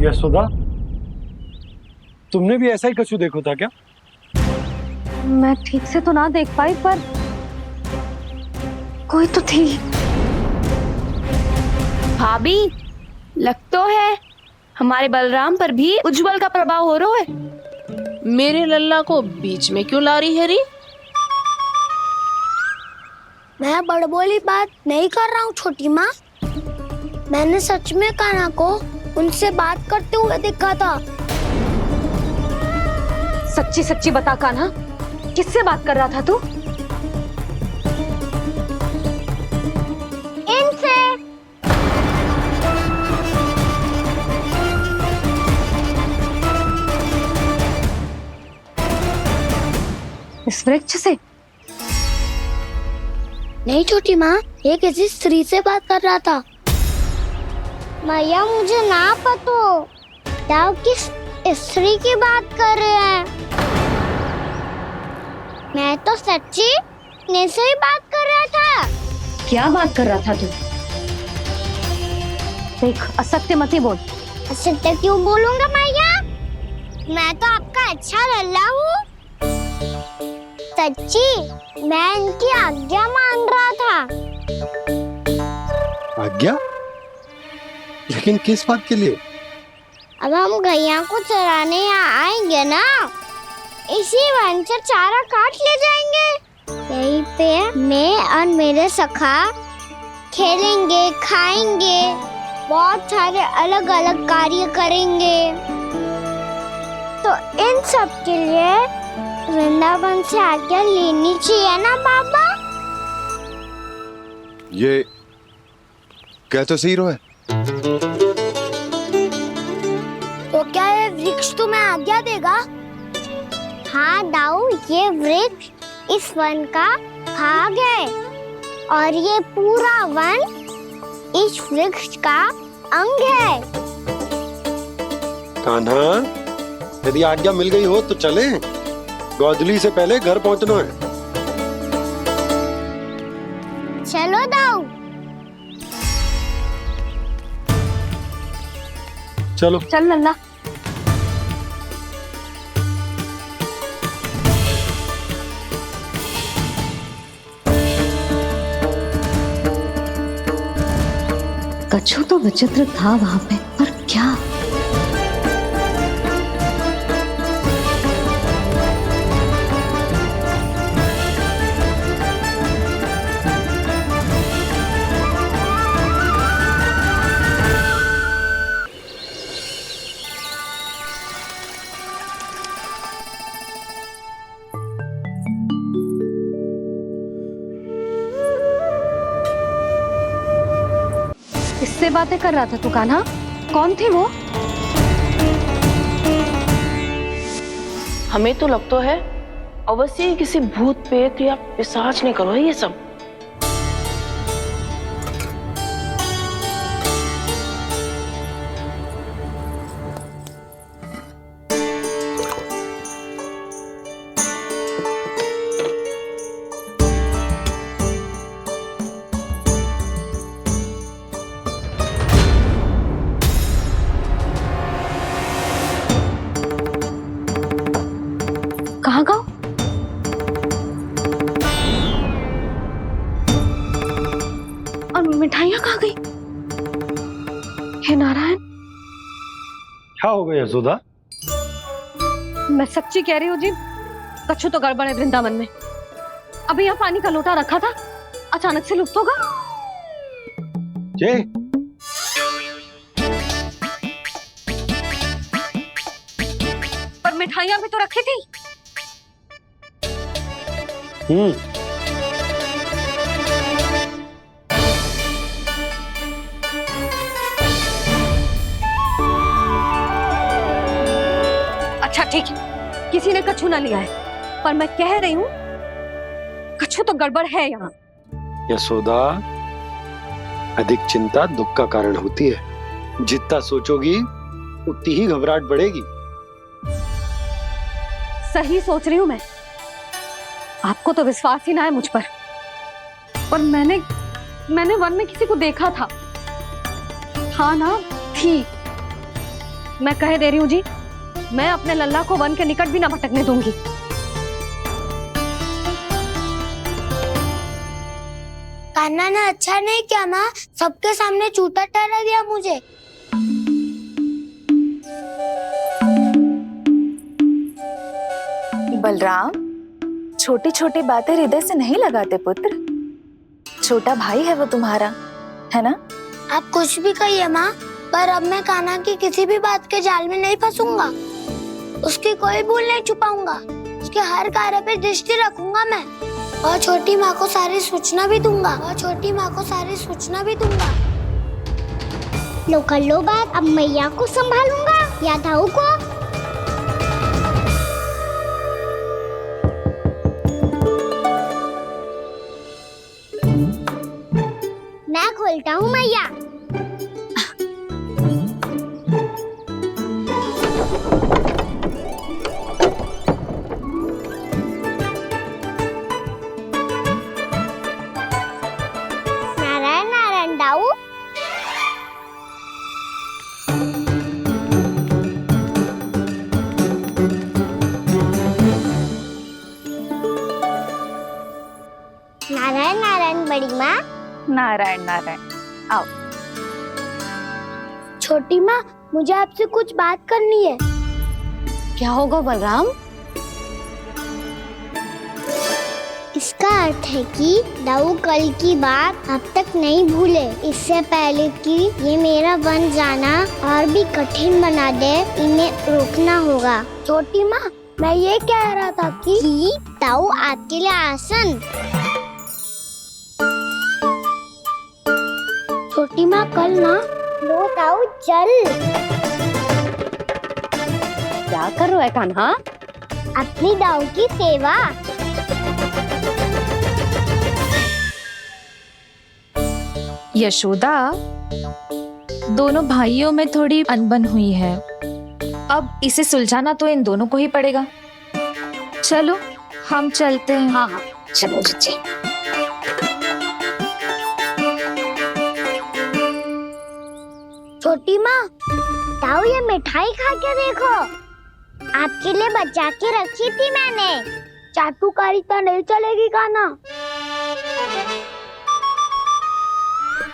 यशोदा, तुमने भी ऐसा ही कछु देखो था क्या? मैं ठीक से तो ना देख पाई, पर कोई तो थी। भाभी, लग तो है हमारे बलराम पर भी उज्जवल का प्रभाव हो रहा है। मेरे लल्ला को बीच में क्यों ला रही है री? मैं बड़बोली बात नहीं कर रहा हूँ छोटी माँ। मैंने सच में कान्हा को उनसे बात करते हुए देखा था। सच्ची सच्ची बता कान्हा, किससे बात कर रहा था तू? इनसे। इस वृक्ष से? नहीं छोटी माँ, ये किसी स्त्री से बात कर रहा था। मैया मुझे ना पतो दाव किस स्त्री की बात कर रहे हैं। मैं तो सच्ची ने से ही बात कर रहा था। क्या बात कर रहा था तू? देख, असत्य मत ही बोल। असत्य क्यों बोलूंगा मैया? मैं तो आपका अच्छा लल्ला हूँ। सच्ची मैं इनकी आज्ञा मान रहा था। आज्ञा? लेकिन किस बात के लिए? अब हम गैया को चराने यहाँ आएंगे ना, इसी वन से चारा काट ले जाएंगे। यहीं पे मैं और मेरे सखा खेलेंगे, खाएंगे, बहुत सारे अलग अलग कार्य करेंगे। तो इन सब के लिए वृंदावन से आज्ञा लेनी चाहिए ना बाबा? ये क्या तो सही रो है। तो क्या ये वृक्ष तुम्हें आज्ञा देगा? हाँ दाऊ, ये वृक्ष इस वन का भाग है और ये पूरा वन इस वृक्ष का अंग है। कान्हा, यदि आज्ञा मिल गई हो तो चले। गोधली से पहले घर पहुंचना है। चलो दाऊ। चलो चल लल्ला। कछु तो विचित्र था वहां पे, पर क्या? बातें कर रहा था तू कान्हा? कौन थे वो? हमें तो लगता है अवश्य ही किसी भूत प्रेत या पिशाच ने करो ये सब। कहाँ गाँव? और मिठाइयाँ कहाँ गई? हे नारायण, क्या हो गया यशोदा? मैं सच्ची कह रही हूँ जी, कछु तो गड़बड़ है वृंदावन में। अभी यहाँ पानी का लोटा रखा था, अचानक से लुप्त होगा। जय, पर मिठाइयाँ भी तो रखी थी। अच्छा ठीक है, किसी ने कछु ना लिया है, पर मैं कह रही हूँ कछु तो गड़बड़ है यहाँ। यशोदा, अधिक चिंता दुख का कारण होती है। जितना सोचोगी उतनी ही घबराहट बढ़ेगी। सही सोच रही हूँ मैं। आपको तो विश्वास ही ना है मुझ पर मैंने वन में किसी को देखा था। हाँ ना, थी। मैं कह दे रही हूँ जी, मैं अपने लल्ला को वन के निकट भी ना भटकने दूंगी। कान्हा ने अच्छा नहीं किया माँ, सबके सामने झूठा ठहरा दिया मुझे। बलराम, छोटी छोटी बातें हृदय से नहीं लगाते पुत्र। छोटा भाई है वो तुम्हारा, है ना? आप कुछ भी कहिए माँ, पर अब मैं कान्हा की किसी भी बात के जाल में नहीं फंसूंगा। उसकी कोई भूल नहीं छुपाऊंगा। उसके हर कार्य पे दृष्टि रखूंगा मैं, और छोटी माँ को सारी सूचना भी दूंगा। लो कर लो बात, अब मैया को संभालूंगा या दाऊ को। मैं खोलता हूँ मैया। नारायण नारायण दाऊ। नारायण नारायण बड़ी माँ। नारायण नारायण, आओ। छोटी माँ, मुझे आपसे कुछ बात करनी है। क्या होगा बलराम? इसका अर्थ है कि दाऊ कल की बात अब तक नहीं भूले। इससे पहले कि ये मेरा वन जाना और भी कठिन बना दे, इन्हें रोकना होगा। छोटी माँ, मैं ये कह रहा था कि दाऊ आपके लिए आसन। छोटी माँ, कल ना लो दाऊ चल। क्या कर रहा है कान्हा? अपनी दाऊ की सेवा। यशोदा, दोनों भाइयों में थोड़ी अनबन हुई है। अब इसे सुलझाना तो इन दोनों को ही पड़ेगा। चलो हम चलते हैं। हाँ हाँ, चलो चचे। छोटी माँ, दाऊ ये मिठाई खा के देखो, आपके लिए बचा के रखी थी मैंने। चाटुकारिता नहीं चलेगी कान्हा।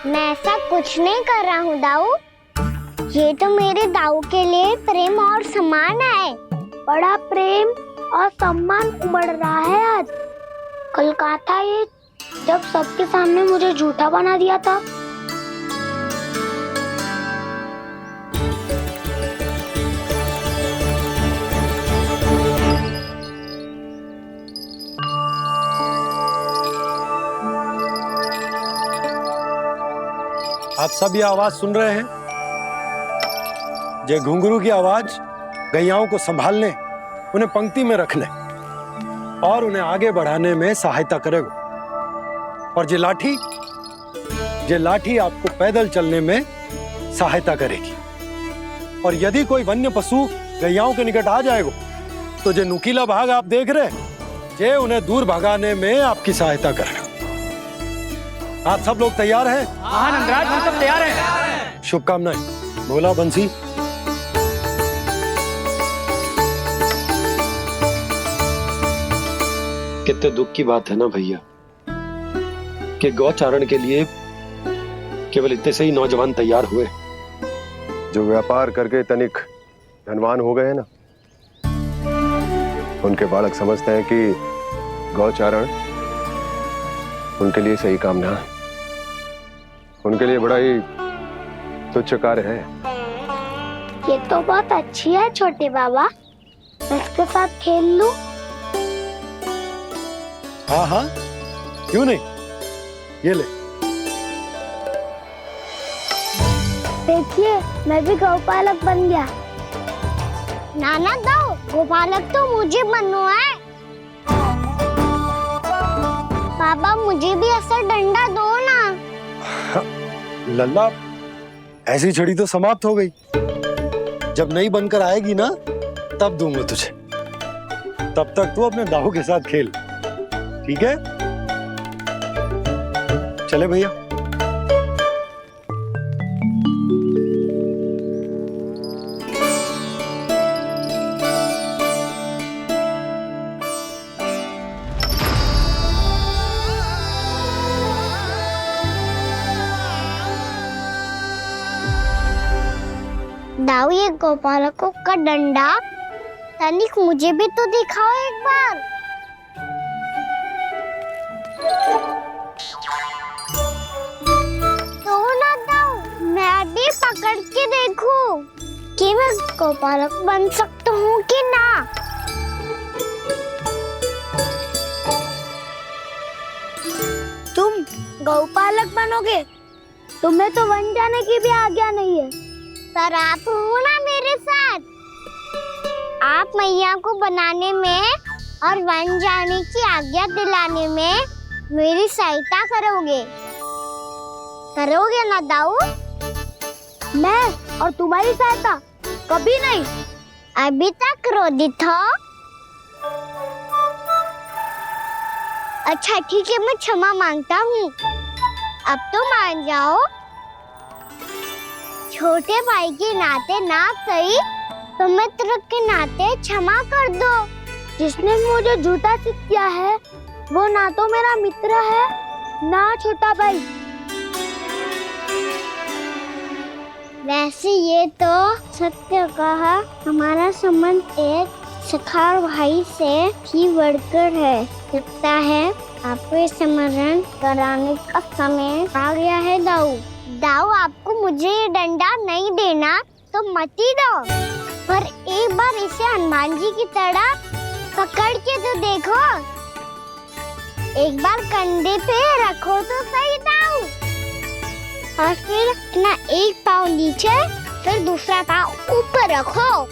मैं ऐसा कुछ नहीं कर रहा हूँ दाऊ। ये तो मेरे दाऊ के लिए प्रेम और सम्मान है। बड़ा प्रेम और सम्मान उमड़ रहा है आज। कल कहा था ये, जब सबके सामने मुझे झूठा बना दिया था। आप सब ये आवाज सुन रहे हैं? ये घुंघरू की आवाज गैयाओं को संभालने, उन्हें पंक्ति में रखने और उन्हें आगे बढ़ाने में सहायता करेगा। और ये लाठी आपको पैदल चलने में सहायता करेगी। और यदि कोई वन्य पशु गैयाओं के निकट आ जाएगा तो जो नुकीला भाग आप देख रहे हैं, ये उन्हें दूर भगाने में आपकी सहायता करेगा। आप सब लोग तैयार हैं? हाँ नंदराज, हम सब तैयार हैं। शुभकामनाएं। बोला बंसी। कितने दुख की बात है ना भैया कि गौचारण के लिए केवल इतने से ही नौजवान तैयार हुए। जो व्यापार करके तनिक धनवान हो गए ना, उनके बालक समझते हैं कि गौचारण उनके लिए सही काम ना है, उनके लिए बड़ा ही तुच्छ कार्य है। ये तो बहुत अच्छी है छोटे बाबा, मैं इसके साथ खेल लूं? हाँ हाँ, क्यों नहीं, ये ले। देखिए, मैं भी गौपालक बन गया। नाना दो, गौपालक तो मुझे बनना है। पापा मुझे भी ऐसा डंडा दो ना। लल्ला, ऐसी छड़ी तो समाप्त हो गई। जब नई बनकर आएगी ना, तब दूंगा तुझे। तब तक तू अपने दाऊ के साथ खेल, ठीक है? चले भैया। दाऊ, ये गोपालकों का डंडा तनिक मुझे भी तो दिखाओ एक बार। तो ना दाऊ, मैं भी पकड़ के देखूं कि मैं गोपालक बन सकता हूँ कि ना। तुम गौपालक बनोगे? तुम्हें तो वन जाने की भी आज्ञा नहीं है। पर आप हो ना मेरे साथ, आप मैया को बनाने में और वन जाने की आज्ञा दिलाने में मेरी सहायता करोगे ना दाऊ? मैं और तुम्हारी सहायता कभी नहीं। अभी तक क्रोधित हो? अच्छा ठीक है, मैं क्षमा मांगता हूँ। अब तो मान जाओ। छोटे भाई के नाते ना सही तो मित्र के नाते क्षमा कर दो। जिसने मुझे जूता सीख किया है वो ना तो मेरा मित्र है ना छोटा भाई। वैसे ये तो सत्य कहा, हमारा संबंध एक सखा भाई से भी बढ़कर है। लगता है आपको स्मरण कराने का समय आ गया है दाऊ। दाऊ, आपको मुझे ये डंडा नहीं देना तो मत ही दो, पर एक बार इसे हनुमान जी की तरह पकड़ के तो देखो। एक बार कंधे पे रखो तो सही दाऊ, और फिर अपना एक पाँव नीचे फिर दूसरा पाँव ऊपर रखो।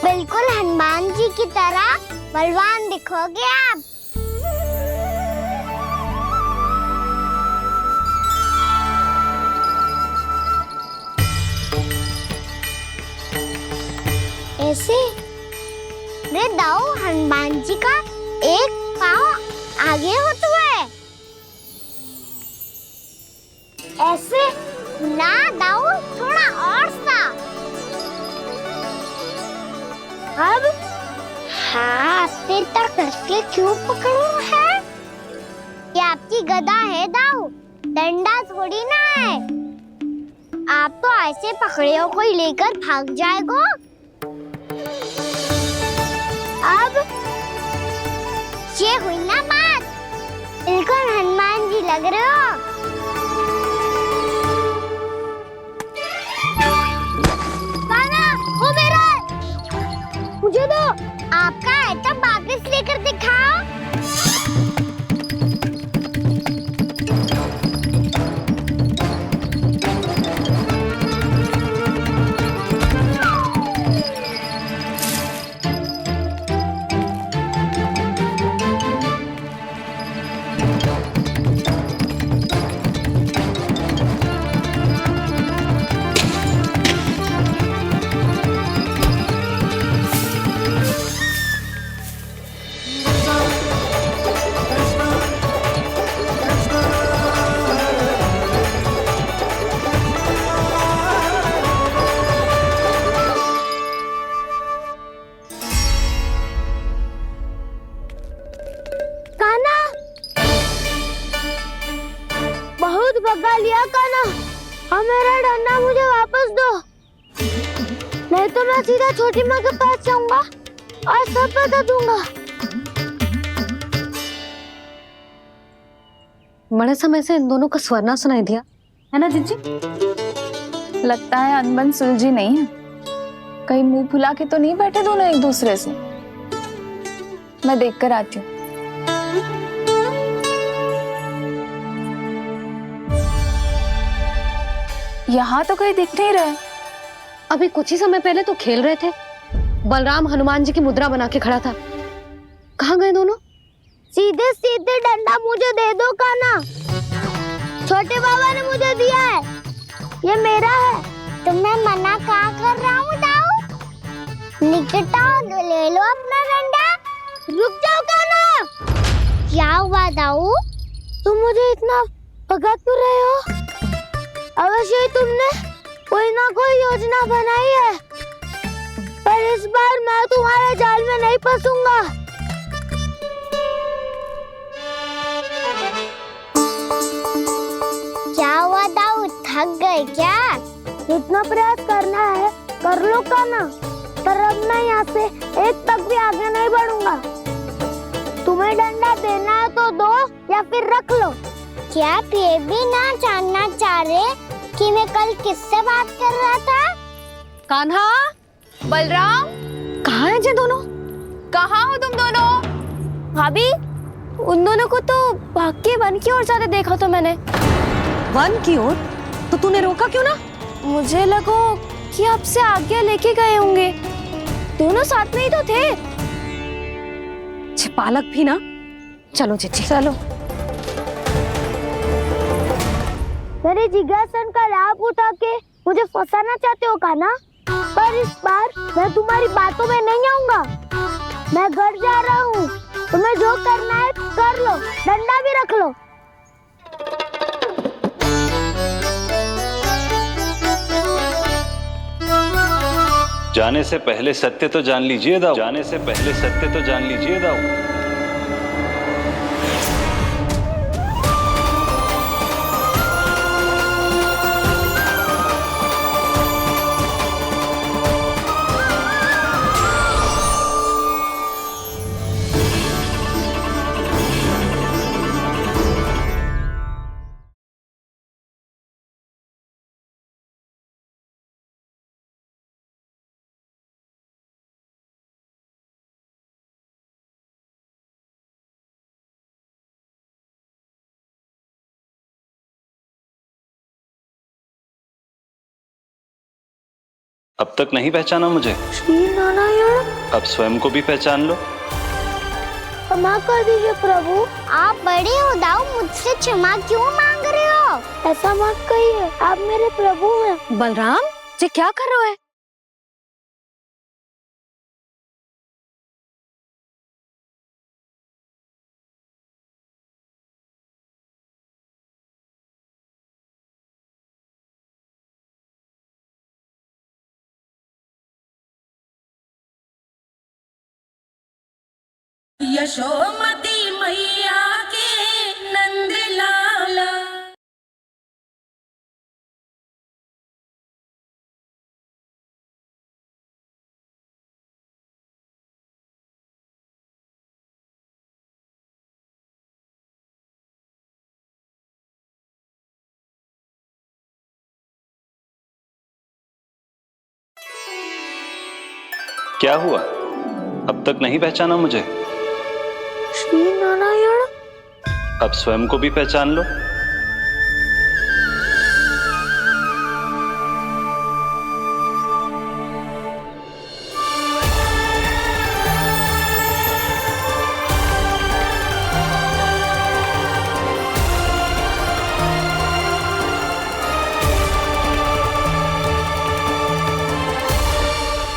बिल्कुल हनुमान जी की तरह बलवान दिखोगे आप। ऐसे रे दाऊ, हनुमान जी का एक पाँव आगे होता है। ऐसे ना दाऊ, थोड़ा और सा। अब हाथ पे तक करके क्यों पकड़ू है? ये आपकी गदा है दाऊ, डंडा थोड़ी ना है। आप तो ऐसे पकड़े हो कोई लेकर भाग जाएगा। अब ये हुई ना बात, बिल्कुल हनुमान जी लग रहे हो। काना, वो मेरा, मुझे दो। आपका है तो वापस लेकर दिखाओ। जूस दो, नहीं तो मैं सीधा छोटी माँ के पास जाऊंगा और सब बता दूंगा। बड़े समय से इन दोनों का स्वर ना सुनाई दिया, है ना जीजी? लगता है अनबन सुलझी नहीं है। कहीं मुंह फुला के तो नहीं बैठे दोनों एक दूसरे से। मैं देख कर आती हूँ। यहाँ तो कहीं दिख नहीं रहा। अभी कुछ ही समय पहले तो खेल रहे थे। बलराम हनुमान जी की मुद्रा बना के खड़ा था। कहाँ गए दोनों? सीधे सीधे डंडा मुझे दे दो कान्हा। छोटे बाबा ने मुझे दिया है, ये मेरा है। तो मैं मना कहाँ कर रहा हूँ दाऊ? निकट आओ, ले लो अपना डंडा। रुक जाओ कान्हा। क्या हुआ दाऊ? तुम मुझे इतना भगा क्यों रहे हो? अवश्य ही तुमने कोई ना कोई योजना बनाई है, पर इस बार मैं तुम्हारे जाल में नहीं फंसूंगा। क्या हुआ दाऊ, थक गए क्या? जितना प्रयास करना है कर लो कान्हा, पर अब मैं यहाँ से एक तक भी आगे नहीं बढ़ूंगा। तुम्हें डंडा देना है तो दो या फिर रख लो। क्या आप ये भी ना जानना चाह रहे कि मैं कल किससे बात कर रहा था? कान्हा, बलराम, कहाँ हैं ये दोनों? कहाँ हो तुम दोनों? भाभी, उन दोनों को तो भाग के वन की ओर जाते देखा तो मैंने। वन की ओर? तो तूने रोका क्यों ना? मुझे लगो कि आपसे आगे लेके गए होंगे। दोनों साथ में ही तो थे। पालक भी ना। चलो जीजी, चलो। मेरे जिज्ञासन का लाभ उठा के मुझे फंसाना चाहते हो कान्हा? पर इस बार मैं तुम्हारी बातों में नहीं आऊंगा। मैं घर जा रहा हूँ, तुम्हें जो करना है कर लो, डंडा भी रख लो। जाने से पहले सत्य तो जान लीजिए दाऊ। जाने से पहले सत्य तो जान लीजिए दाऊ। अब तक नहीं पहचाना मुझे? श्री नारायण। अब स्वयं को भी पहचान लो। क्षमा कर दीजिए प्रभु। आप बड़े हो दाऊ, मुझसे क्षमा क्यों मांग रहे हो? ऐसा मत कहिए, आप मेरे प्रभु हैं। बलराम, ये क्या कर रहे हो? यशोमती मैया के नंद लाला। क्या हुआ? अब तक नहीं पहचाना मुझे? श्री नारायण। अब स्वयं को भी पहचान लो।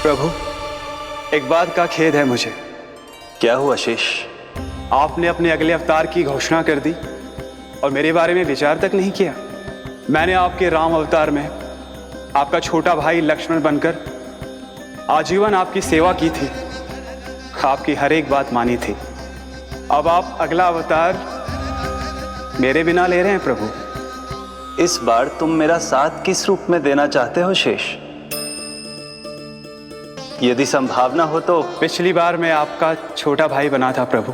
प्रभु, एक बात का खेद है मुझे। क्या हुआ शेष? आपने अपने अगले अवतार की घोषणा कर दी और मेरे बारे में विचार तक नहीं किया। मैंने आपके राम अवतार में आपका छोटा भाई लक्ष्मण बनकर आजीवन आपकी सेवा की थी, आपकी हर एक बात मानी थी। अब आप अगला अवतार मेरे बिना ले रहे हैं प्रभु। इस बार तुम मेरा साथ किस रूप में देना चाहते हो शेष? यदि संभावना हो तो। पिछली बार मैं आपका छोटा भाई बना था प्रभु,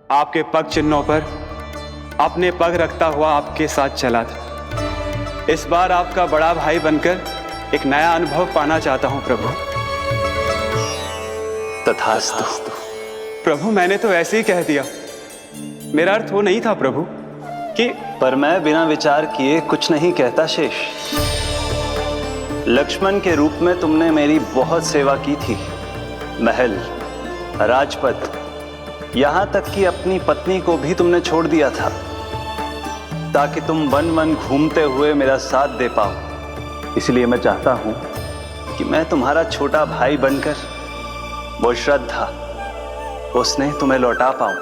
आपके पग चिन्हों पर अपने पग रखता हुआ आपके साथ चला था। इस बार आपका बड़ा भाई बनकर एक नया अनुभव पाना चाहता हूं प्रभु। तथास्तु। प्रभु मैंने तो ऐसे ही कह दिया, मेरा अर्थ वो नहीं था प्रभु कि। पर मैं बिना विचार किए कुछ नहीं कहता शेष। लक्ष्मण के रूप में तुमने मेरी बहुत सेवा की थी। महल, राजपद, यहां तक कि अपनी पत्नी को भी तुमने छोड़ दिया था ताकि तुम वन वन घूमते हुए मेरा साथ दे पाओ। इसलिए मैं चाहता हूं कि मैं तुम्हारा छोटा भाई बनकर वो श्रद्धा, वो स्नेह तुम्हें लौटा पाऊं,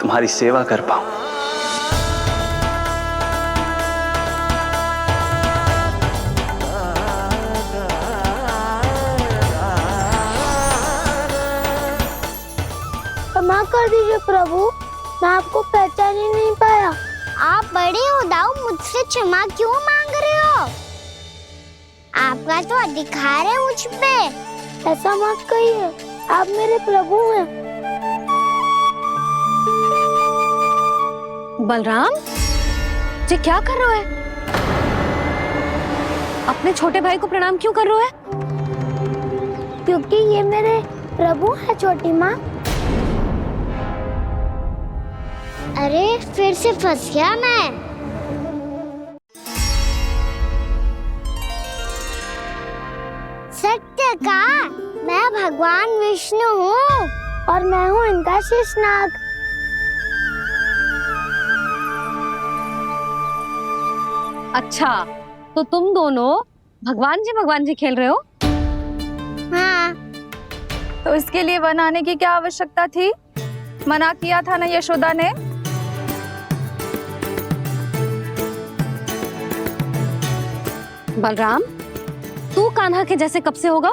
तुम्हारी सेवा कर पाऊं। क्षमा कर दीजिए प्रभु, मैं आपको पहचान ही नहीं पाया। आप बड़े हो दाऊ, मुझसे क्षमा क्यों मांग रहे हो? आपका तो अधिकार है मुझ पे। ऐसा मत कहिए, आप मेरे प्रभु हैं। बलराम जी क्या कर रहे हो? अपने छोटे भाई को प्रणाम क्यों कर रहे हो? क्योंकि ये मेरे प्रभु है छोटी माँ। अरे फिर से फंस गया मैं। सत्य का, मैं भगवान विष्णु हूँ और मैं हूँ इनका शेषनाग। अच्छा, तो तुम दोनों भगवान जी खेल रहे हो? हाँ। तो इसके लिए वन आने की क्या आवश्यकता थी? मना किया था ना यशोदा ने। बलराम, तू कान्हा के जैसे कब से होगा?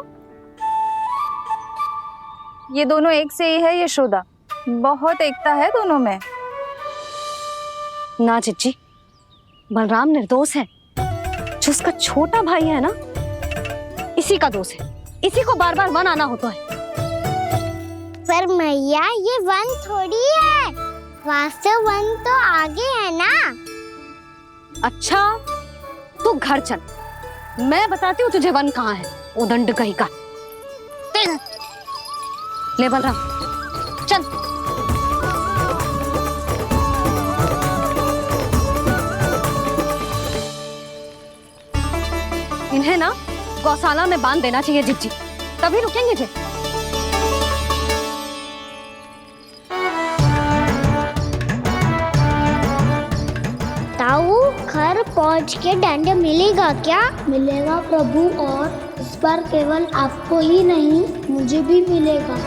ये दोनों एक से ही है यशोदा, बहुत एकता है दोनों में। ना चिच्ची, बलराम निर्दोष है। जो उसका छोटा भाई है ना, इसी का दोष है। इसी को बार बार वन आना होता है। पर मैया ये वन थोड़ी है, वास्तव वन तो आगे है ना। अच्छा, तू घर चल, मैं बताती हूँ तुझे वन कहाँ है। उदंड कहीं का। ले बलराम चल। इन्हें ना गौशाला में बांध देना चाहिए जिज्जी, तभी रुकेंगे जे। ताऊ, घर पहुँच के दंड मिलेगा क्या? मिलेगा प्रभु, और इस बार केवल आपको ही नहीं मुझे भी मिलेगा।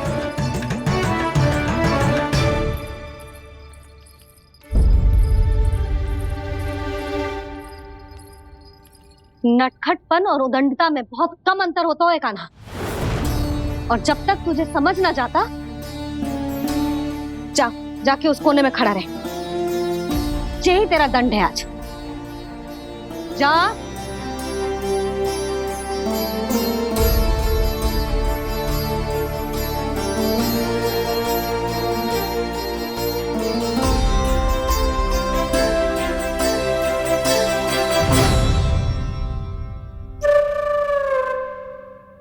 नटखटपन और उदंडता में बहुत कम अंतर होता है कान्हा, और जब तक तुझे समझ ना जाता, जाके उस कोने में खड़ा रहे। यही तेरा दंड है आज। जा।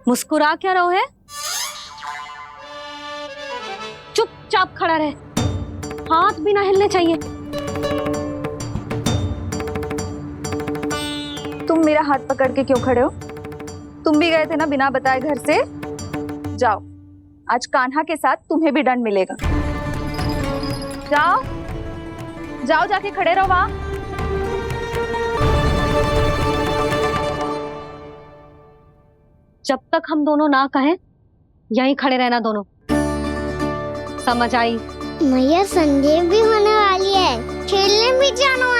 मुस्कुरा क्या रहो है? चुपचाप खड़ा रहे, हाथ भी ना हिलने चाहिए। तुम मेरा हाथ पकड़ के क्यों खड़े हो? तुम भी गए थे ना बिना बताए घर से। जाओ, आज कान्हा के साथ तुम्हें भी दंड मिलेगा। जाओ जाओ, जाके खड़े रहो वहां। जब तक हम दोनों ना कहें, यहीं खड़े रहना दोनों। समझ आई? मैया संध्या भी होने वाली है, खेलने भी जाना